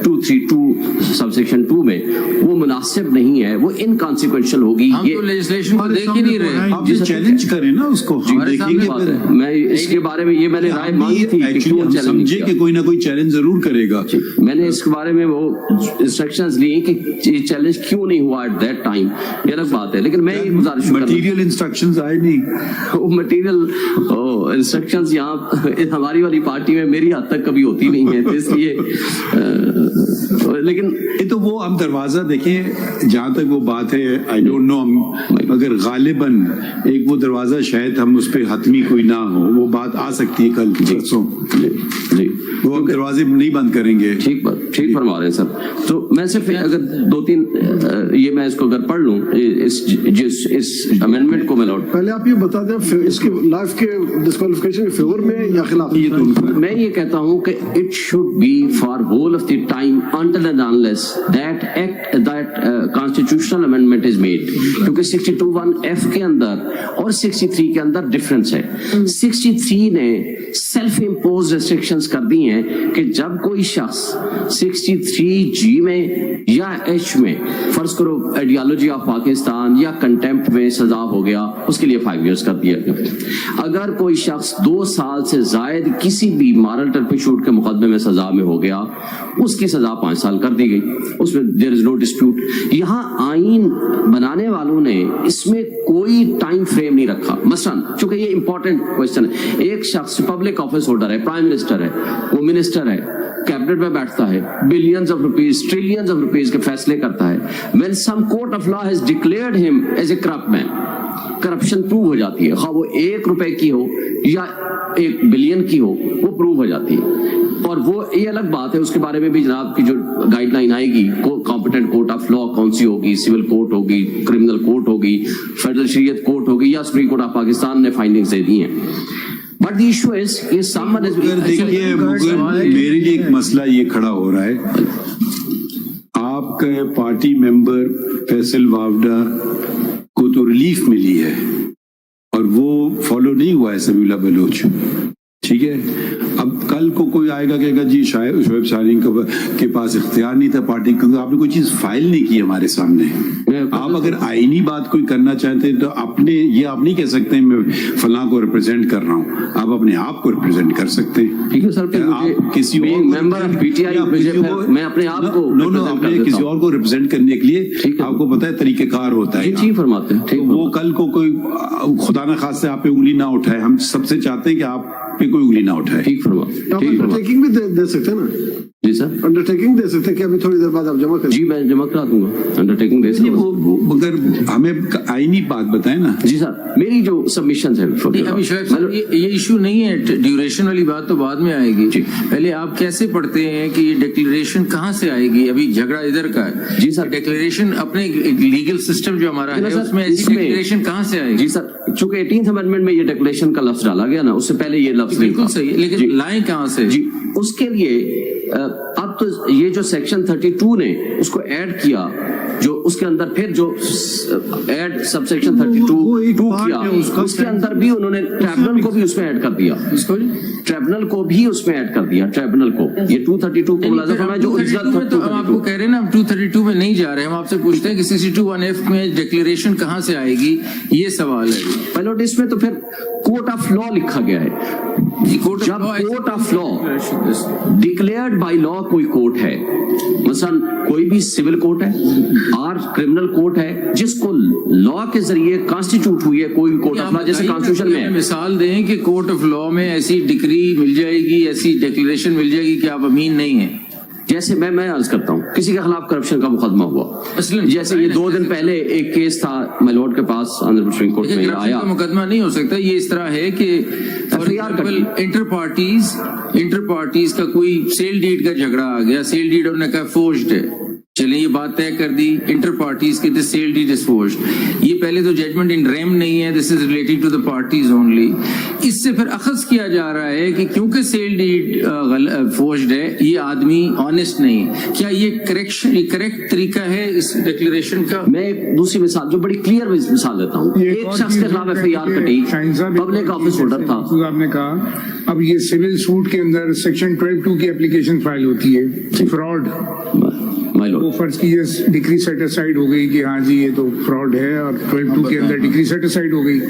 232 سب سیکشن 2 میں, وہ مناسب نہیں ہے, وہ انکانسیکوینشل ہوگی. ہم تو لیجسلیشن کو دیکھ ہی نہیں رہے. آپ چیلنج کریں نا اس کو, میں اس کے بارے میں یہ میں نے رائے مانگی تھی کہ سمجھے کہ کوئی نہ کوئی چیلنج ضرور کرے گا. میں نے اس کے بارے میں وہ انسٹرکشنز لی کہ یہ چیلنج کیوں نہیں ہوا ایٹ دیٹ ٹائم, یہ الگ بات ہے. لیکن میں یہ گزارش مٹیریل انسٹرکشنز آئے نہیں, وہ مٹیریل انسٹرکشنز یہاں ہماری والی پارٹی میں میری حد تک کبھی ہوتی نہیں ہے, اس لیے لیکن یہ تو وہ ہم دروازہ دیکھیں جہاں تک وہ بات ہے, آئی ڈونٹ نو, اگر غالباً ایک وہ دروازہ شاید ہم اس پہ حتمی کوئی نہ ہو, وہ بات آ سکتی ہے کل پرسوں, جی وہ ہم دروازے نہیں بند کریں گے. ٹھیک فرما رہے ہیں سر. تو میں صرف اگر 2-3 یہ میں اس کو اگر پڑھ لوں اس امینڈمنٹ کو, میں لوٹ پہلے آپ یہ بتا دیں اس کی لائف کے ڈسکوالیفیکیشن کے فیور میں یا خلاف. میں یہ کہتا ہوں کہ it should be for whole of the time until and unless that constitutional amendment is made, کیونکہ 62(1)(f) کے اندر اور 63 کے اندر ڈفرنس ہے. 63 نے سیلف امپوز ریسٹرکشنز کر دی ہیں کہ جب کوئی شخص 63G میں یا H میں, فرض کرو آئیڈیالوجی آف پاکستان یا کنٹیمپٹ میں سزا ہو گیا, اس کے لیے 5 years کر دیا گیا. اگر کوئی شخص 2 سال سے زائد کسی بھی مارل ٹرپیشوٹ کے مقدمے میں سزا میں ہو گیا, اس کی سزا 5 سال کر دی گئی. اس میں دیر از نو ڈسپیوٹ. یہاں آئین بنانے والوں نے اس میں کوئی ٹائم فریم نہیں رکھا. مثلاً چونکہ یہ امپورٹنٹ کوشچن ہے, ایک شخص پبلک آفس ہولڈر ہے, پرائم منسٹر ہے, وہ منسٹر ہے, کیبنٹ میں بیٹھتا ہے, billions of rupees, trillions of rupees کے فیصلے کرتا ہے. when some court of law has declared him as a corrupt man, corruption prove ہو جاتی ہے, خواہ وہ 1 روپے کی ہو یا 1 بلین کی ہو, وہ پروو ہو جاتی ہے. اور وہ یہ الگ بات ہے, اس کے بارے میں بھی جناب کی جو گائیڈ لائن آئے گی, کمپیٹنٹ کورٹ آف لا کون سی ہوگی, سول کورٹ ہوگی, کرمنل کورٹ ہوگی, فیڈرل شریعت کورٹ ہوگی, یا سپریم کورٹ آف پاکستان نے فائنڈنگز دے دی ہیں. بٹ دی ایشو از کہ دیکھیے میرے لیے ایک مسئلہ یہ کھڑا ہو رہا ہے, آپ کا پارٹی ممبر فیصل واوڈا کو تو ریلیف ملی ہے اور وہ فالو نہیں ہوا ہے سمیع اللہ بلوچ, ٹھیک ہے. اب کل کو کوئی آئے گا کہے گا جی شعیب تارین کے پاس اختیار نہیں تھا پارٹی, کیونکہ آپ نے کوئی چیز فائل نہیں کی ہمارے سامنے. آپ اگر آئینی بات کوئی کرنا چاہتے ہیں تو اپنے یہ آپ نہیں کہہ سکتے میں فلاں کو ریپرزینٹ کر رہا ہوں, آپ اپنے آپ کو ریپرزینٹ کر سکتے ہیں. ٹھیک ہے سر, آپ کسی اور میں اپنے آپ کو کسی اور کو ریپرزینٹ کرنے کے لیے آپ کو پتا ہے طریقہ کار ہوتا ہے. ٹھیک فرماتے ہیں. وہ کل کو کوئی خدا نہ خاص آپ پہ انگلی نہ اٹھائے, ہم سب سے چاہتے ہیں کہ آپ پہ کوئی انگلی نہ اٹھائے. ٹھیک فرما. انڈرٹیکنگ بھی دے سکتے ہیں نا. جی سر, انڈرٹیکنگ دے سکتے ہیں کہ ابھی تھوڑی دیر بعد آپ جمع کریں. جی میں جمع کرا دوں گا, انڈرٹیکنگ دے سکتے ہیں. مگر ہمیں آئینی بات بتائیں نا. جی سر, میری جو سبمیشن ہے ابھی شعیب صاحب یہ ایشو نہیں ہے, ڈیوریشن والی بات تو بعد میں آئے گی. پہلے آپ کیسے پڑھتے ہیں کہ یہ ڈکلیریشن کہاں سے آئے گی؟ ابھی جھگڑا ادھر کا ہے. جی سر, ڈکلیریشن اپنے لیگل سسٹم جو ہمارا ہے اس میں ایسی ڈکلیریشن کہاں سے آئے گی؟ جی سر, چونکہ 18th امینڈمنٹ میں یہ ڈکلیریشن کا لفظ ڈالا گیا نا, اس سے پہلے یہ لفظ بالکل صحیح, لیکن لائیں کہاں سے؟ جی اس کے لیے اب تو یہ جو سیکشن 32 نے اس کو ایڈ کیا, جو اس کے اندر پھر جو ایڈ سب سیکشن 32 کیا, اس کے اندر بھی انہوں نے ٹریبونل کو بھی اس میں ایڈ کر دیا. ٹریبونل کو بھی اس میں ایڈ کر دیا. ٹریبونل کو یہ 232 کو ملازم فرمایا جو تو ہم آپ کو کہہ رہے ہیں نا, ہم 232 میں نہیں جا رہے, ہم آپ سے پوچھتے ہیں کہ 62(1)(f) میں ڈکلیریشن کہاں سے آئے گی, یہ سوال ہے. پائلوٹ اس میں تو پھر کورٹ آف لا لکھا گیا ہے. جب court of law declared by law کوئی کورٹ ہے, مثلا کوئی بھی سول کورٹ ہے اور کرمنل کورٹ ہے جس کو لا کے ذریعے کانسٹیٹیوٹ ہوئی ہے کوئی کورٹ آف لا, جیسے کانسٹیٹیوشن میں مثال دیں کہ کورٹ آف لا میں ایسی ڈگری مل جائے گی, ایسی ڈکلیریشن مل جائے گی کہ آپ امین نہیں ہیں, جیسے میں عرض کرتا ہوں کسی کے خلاف کرپشن کا مقدمہ ہوا، جیسے یہ 2 دن پہلے ایک کیس تھا مائی لارڈ کے پاس آنریبل سپریم کورٹ میں آیا، مقدمہ نہیں ہو سکتا، یہ اس طرح ہے کہ انٹر پارٹیز کا کوئی سیل ڈیڈ کا جھگڑا آ گیا، سیل ڈیڈ انہوں نے کہا فورجڈ ہے، چلیں یہ بات طے کر دی، انٹر پارٹیز کے سیل ڈیڈ از فورجڈ، یہ پہلے تو ججمنٹ ان ریم نہیں ہے، this is related to the parties only, اس سے پھر اخذ کیا جا رہا ہے کہ کیونکہ سیل ڈیڈ فورجڈ ہے یہ آدمی آنےسٹ نہیں، کیا یہ کریکٹ طریقہ ہے اس ڈکلیریشن کا؟ میں ایک دوسری مثال جو بڑی کلیئر مثال دیتا ہوں، ایک شخص کے خلاف FIR کٹی، پبلک آفس ہولڈر تھا، آپ نے کہا اب یہ سول سوٹ کے اندر سیکشن 12(2) کی اپلیکیشن فائل ہوتی ہے، فراڈ وہ فرض کی ڈگری سیٹ اسائڈ ہو گئی کہ ہاں جی یہ تو فراڈ ہے، اور 12(2) کے اندر ڈگری سیٹ اسائڈ ہو گئی،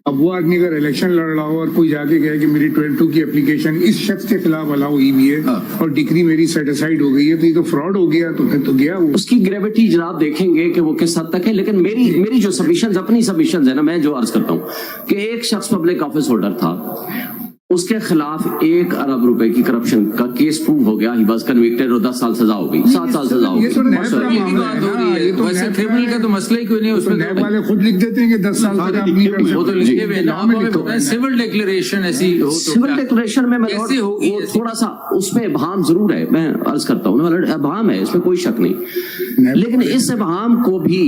اب وہ آدمی اگر الیکشن لڑ رہا ہو اور کوئی جا کے کہے کہ میری 12(2) کی اپلیکیشن اس شخص کے خلاف الاؤ ہوئی بھی ہے اور ڈگری میری سیٹ اسائڈ ہو گئی ہے، تو یہ تو فراڈ ہو گیا، تو پھر تو گیا وہ۔ اس کی گریوٹی جناب دیکھیں گے کہ وہ کس حد تک ہے، لیکن میری جو سبمیشنز اپنی سبمیشنز ہے نا، میں جو عرض کرتا ہوں کہ ایک شخص پبلک آفس ہولڈر تھا، اس کے خلاف 1 ارب روپے کی کرپشن کا کیس پروو ہو گیا، ہی واز کنوکٹڈ اور 10 سال سزا ہو گئی، 7 سال سزا ہو گئی۔ ویسے کرمنل کا تو مسئلہ ہی کوئی نہیں، اس میں نیب والے خود لکھ دیتے ہیں کہ 10 سال وہ تو لکھے ہوئے، سول ڈکلیریشن ایسی ہو، سول ڈکلیریشن میں تھوڑا سا اس میں ابہام ضرور ہے، میں عرض کرتا ہوں ابہام ہے، اس میں کوئی شک نہیں، لیکن اس ابہام کو بھی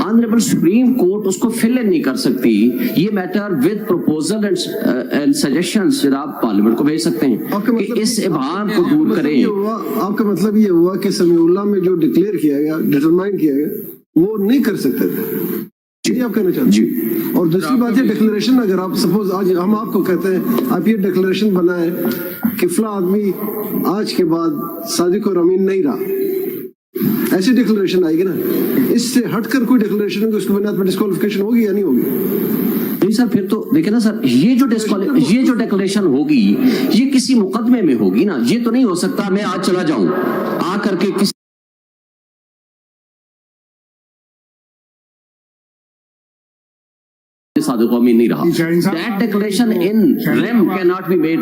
آنریبل سپریم کورٹ اس کو فل ان نہیں کر سکتی، یہ matter with proposal and suggestion جناب پارلیمنٹ کو بھیج سکتے ہیں کہ اس ابہام کو دور کریں۔ آپ کا مطلب یہ ہوا کہ سمیع اللہ میں جو ڈکلیئر کیا گیا، ڈیٹرمائن کیا گیا، وہ نہیں کر سکتے تھے، یہ آپ کہنا چاہتے ہیں؟ جی۔ اور دوسری بات یہ ڈکلیریشن، اگر آپ سپوز آج ہم آپ کو کہتے ہیں آپ یہ ڈکلیریشن بنائیں کہ فلاں آدمی آج کے بعد صادق اور امین نہیں رہا، ایسی ڈکلیریشن آئے گی نا، اس سے ہٹ کر کوئی ڈکلیریشن ہوگی، اس کی بنیاد پر ڈسکوالیفیکیشن ہوگی یا نہیں ہوگی؟ نہیں سر، پھر تو دیکھیں نا سر، یہ جو ڈکلیریشن ہوگی یہ کسی مقدمے میں ہوگی نا، یہ تو نہیں ہو سکتا میں آج چلا جاؤں آ کر کے کسی صادق امین نہیں رہا، that declaration in rem cannot be made۔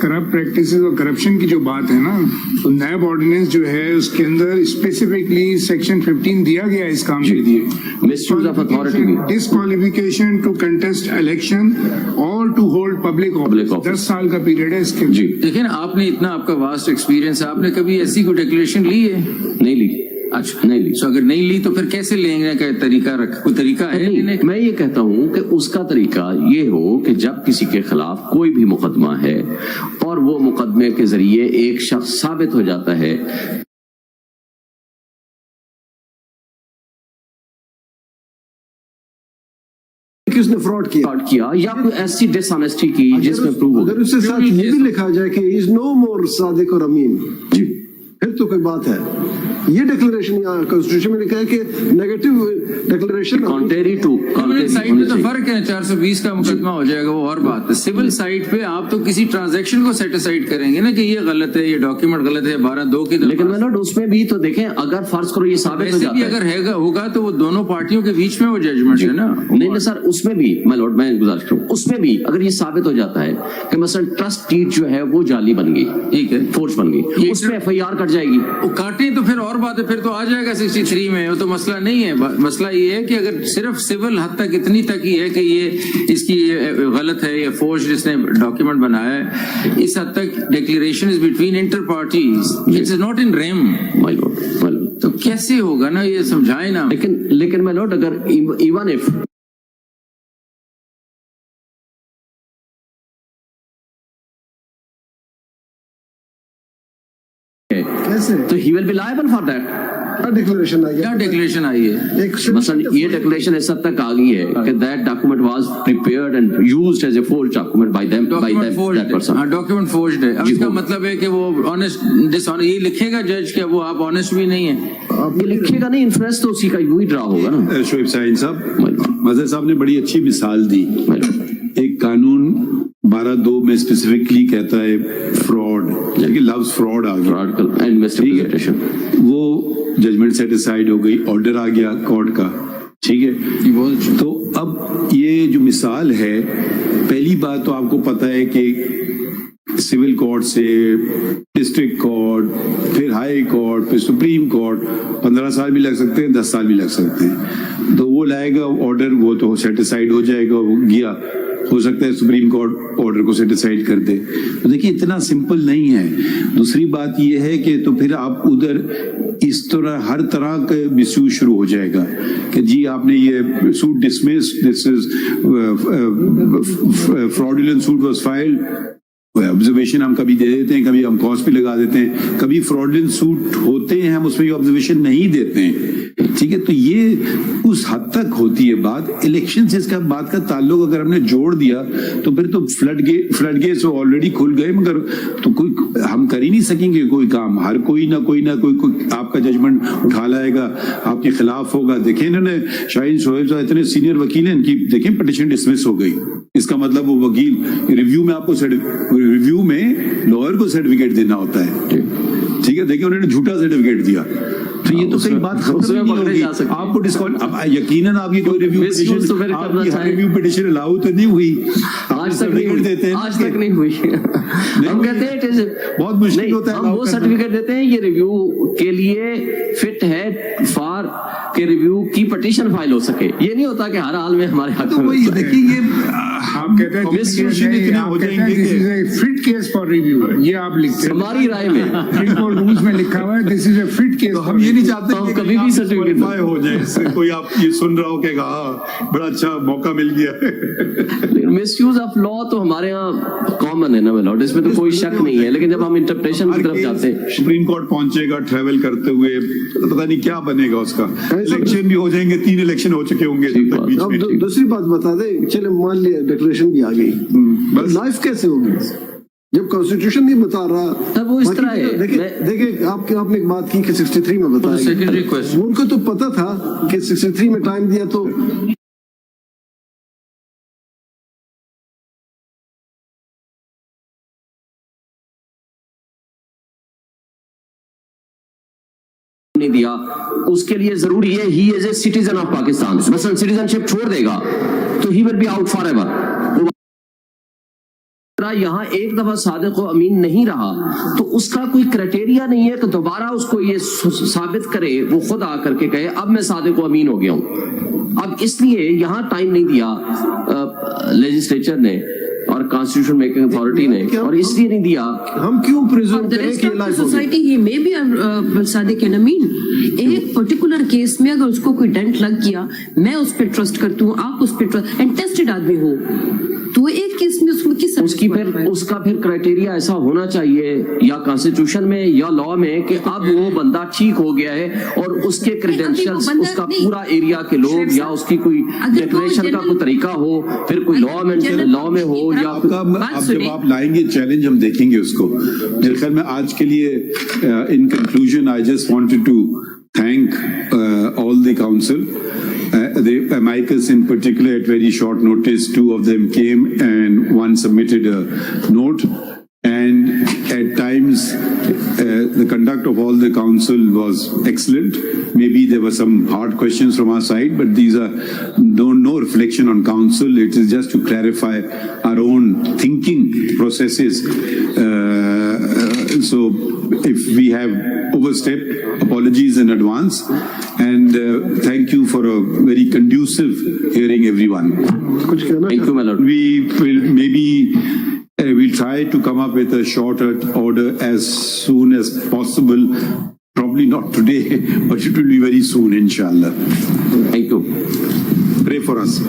Corrupt practices اور کرپشن کی جو بات ہے نا، تو نیب آرڈیننس جو ہے اس کے اندر اسپیسیفکلی سیکشن 15 دیا گیا ہے اس کام کے لیے، misuse of authority، disqualification to contest election اور ٹو ہولڈ پبلک آفس، 10 سال کا پیریڈ ہے اس کے۔ جی دیکھیں نا، آپ نے اتنا آپ کا واسٹ ایکسپیرینس، آپ نے کبھی ایسی کوئی ڈکلیریشن لی ہے؟ نہیں لی۔ اچھا نہیں لی، اگر نہیں لی تو پھر کیسے لیں گے؟ کوئی طریقہ ہے؟ میں یہ کہتا ہوں کہ اس کا طریقہ یہ ہو کہ جب کسی کے خلاف کوئی بھی مقدمہ ہے اور وہ مقدمے کے ذریعے ایک شخص ثابت ہو جاتا ہے کہ اس نے فراڈ کیا یا کوئی ایسی ڈس آنیسٹی کی جس میں پروو ہو، اگر اس کے ساتھ یہ بھی لکھا جائے کہ از نو مور صادق اور امین، جی پھر تو کوئی بات ہے۔ یہ ڈکلیریشن یا کانسٹیٹیوشن میں لکھا ہے کہ negative declaration contrary to site پہ تو فرق ہے، 420 کا مقدمہ ہو جائے گا، وہ اور بات ہے۔ سول سائٹ پہ آپ تو کسی ٹرانزیکشن کو سیٹ اسائڈ کریں گے نا کہ یہ غلط ہے، یہ ڈاکیومنٹ غلط ہے، 12(2) کی، لیکن میں نوٹ اس میں بھی تو دیکھیں اگر فرض کرو یہ ثابت ہو جاتا ہے، اگر ہوگا تو وہ دونوں پارٹیوں کے بیچ میں وہ ججمنٹ ہے نا۔ نہیں سر، اس میں بھی میں لارڈ میں گزارش کروں، اس میں بھی اگر یہ ثابت ہو جاتا ہے کہ مثلا ٹرسٹ ڈیڈ جو ہے وہ جعلی بن گئی، ٹھیک ہے، فورج بن گئی، اس میں FIR کٹ جائے گی، وہ کاٹیں تو پھر اور بات ہے، پھر تو آ جائے گا 63 میں، وہ تو مسئلہ نہیں ہے۔ مسئلہ یہ ہے کہ اگر صرف سول حد تک اتنی تک ہی ہے کہ یہ اس کی غلط ہے، یہ فورج جس نے ڈاکیومنٹ بنایا ہے، اس حد تک declaration is between inter parties, it is not in rem, تو کیسے ہوگا نا، یہ سمجھائیں نا۔ لیکن میں لارڈ اگر ایون اف تو he will be liable for that۔ Declaration آئی کیا ڈکلیریشن آئی ہے؟ مثلا یہ ڈکلیریشن اس حد تک آ گئی ہے کہ that document was prepared and used as a forged document by them that person۔ ہاں، ڈاکیومنٹ فورجڈ ہے، اب اس کا مطلب ہے کہ وہ آنےسٹ ڈس آنےسٹ، یہ لکھے گا جج کہ وہ آپ آنےسٹ بھی نہیں ہیں، یہ لکھے گا نہیں، انفرنس تو اسی کا یوں ہی ڈرا ہوگا نا۔ شعیب صاحب، مظہر صاحب نے بڑی اچھی مثال دی، ایک قانون 12(2) میں اسپیسیفکلی کہتا ہے فراڈ، لیکن لفظ فراڈ آ گیا، وہ ججمنٹ سیٹ اسائڈ ہو گئی، آرڈر آ گیا کورٹ کا، ٹھیک ہے۔ تو اب یہ جو مثال ہے، پہلی بات تو آپ کو پتا ہے کہ सिविल कोर्ट से डिस्ट्रिक्ट कोर्ट, फिर हाई कोर्ट, फिर सुप्रीम कोर्ट, 15 साल भी लग सकते हैं, 10 साल भी लग सकते हैं। तो वो लाएगा ऑर्डर, वो तो सेटिस्फाइड हो जाएगा, वो गया, हो सकता है सुप्रीम कोर्ट ऑर्डर को सेटिस्फाइड कर दे। तो देखिए इतना सिंपल नहीं है। दूसरी बात ये है कि तो फिर आप उधर इस तरह हर तरह का मिसयूज शुरू हो जाएगा कि जी आपने ये suit dismiss, this is fraudulent suit was filed, observation हम कभी दे देते हैं, कभी हम कॉज पे लगा देते हैं, कभी फ्रॉडुलेंट सूट होते हैं हम उसमें ऑब्जर्वेशन नहीं देते हैं। ठीक है, तो ये उस हद तक होती है बात। इलेक्शन से इसका बात का ताल्लुक अगर हमने जोड़ दिया तो फिर तो फ्लड गेट्स ऑलरेडी खुल गए, मगर तो कोई हम कर ही नहीं सकेंगे कोई काम। हर कोई ना कोई आपका जजमेंट उठा लाएगा, आपके खिलाफ होगा। देखें इन्होंने शाहीन शोएब साहब इतने सीनियर वकील हैं, इनकी देखें पिटीशन डिसमिस हो गई। इसका मतलब वो वकील रिव्यू में आपको रिव्यू में लॉयर को सर्टिफिकेट देना होता है। ठीक है, देखिए उन्होंने झूठा सर्टिफिकेट दिया, तो ये तो कई बात खत्म नहीं होगी। आपको डिस्काउंट, अब यकीनन आपकी कोई रिव्यू पिटीशन, आपकी हर रिव्यू पिटीशन अलाउ तो नहीं हुई, आज तक नहीं हुई, आज तक नहीं हुई। हम कहते हैं इट इज बहुत मुश्किल होता है। हम वो सर्टिफिकेट देते हैं ये रिव्यू के लिए फिट है फॉर के रिव्यू की पिटीशन फाइल हो सके। ये नहीं होता कि हर हाल में हमारे हाथ में। वही देखिए, ये आप कहते हैं फिट केस फॉर रिव्यू, ये आप लिखते हैं हमारी राय में, सुप्रीम कोर्ट रूल्स में लिखा हुआ है this is a fit case. तो हम ये नहीं चाहते तो कभी भी सर्टिफिकेट हो जाए, कोई आप ये सुन रहा हो कि हाँ बड़ा अच्छा मौका मिल गया। मिसयूज ऑफ लॉ तो हमारे यहाँ कॉमन है ना लॉर्ड, इसमें तो कोई शक नहीं है। लेकिन जब हम इंटरप्रिटेशन की तरफ जाते हैं, सुप्रीम कोर्ट पहुंचेगा ट्रेवल करते हुए, तो पता नहीं क्या बनेगा उसका। इलेक्शन भी हो जाएंगे, 3 इलेक्शन हो चुके होंगे। अब दूसरी बात बता दे, चले मान लिया डिक्लेरेशन भी आ गई, लाइफ कैसे होगी जब कॉन्स्टिट्यूशन नहीं बता रहा? तब वो इस तरह है। देखिए आपने एक बात की कि 63 में बताया, सेकेंडरी क्वेश्चन उनको तो पता था कि 63 में टाइम दिया तो नहीं दिया। उसके लिए जरूरी है he is a citizen of Pakistan, मसलन सिटीजनशिप छोड़ देगा तो he will be out for ever. यहाँ एक दफा सादिक व अमीन नहीं रहा तो उसका कोई क्राइटेरिया नहीं है कि दोबारा उसको ये साबित करे, वो खुद आकर के कहे अब मैं सादिक व अमीन हो गया हूं। अब इसलिए यहाँ टाइम नहीं दिया लेजिस्लेचर ने और कॉन्स्टिट्यूशन मेकिंग अथॉरिटी ने, और इसलिए नहीं दिया। हम क्यों प्रिज्यूम करें कि लाइफ सोसाइटी ही may be Sadiq and Ameen, एक पर्टिकुलर केस में अगर उसको कोई डेंट लग गया, मैं उस पर ट्रस्ट करती हूँ, आप उस पर ट्रस्ट, एंड टेस्टेड आदमी हो, तो एक केस में उसमें किस उसका फिर क्राइटेरिया ऐसा होना चाहिए या कॉन्स्टिट्यूशन में या लॉ में कि अब वो बंदा ठीक हो गया है और उसके क्रेडेंशियल्स, उसका पूरा एरिया के लोग या उसकी कोई डिक्लेरेशन का कोई तरीका हो, फिर कोई लॉ में हो या अब जब आप लाएंगे चैलेंज हम देखेंगे उसको। मेरे ख्याल में आज के लिए in conclusion I just wanted to thank all the council. The amicus in particular, at very short notice, 2 of them came and one submitted a note. And at times, the conduct of all the council was excellent. Maybe there were some hard questions from our side, but these are no reflection on council. It is just to clarify our own thinking processes. So if we have overstepped, apologies in advance, and thank you for a very conducive hearing, everyone. Thank you, my lord. We will maybe we'll try to come up with a shorter order as soon as possible. Probably not today, but it will be very soon, inshallah. Thank you. Pray for us.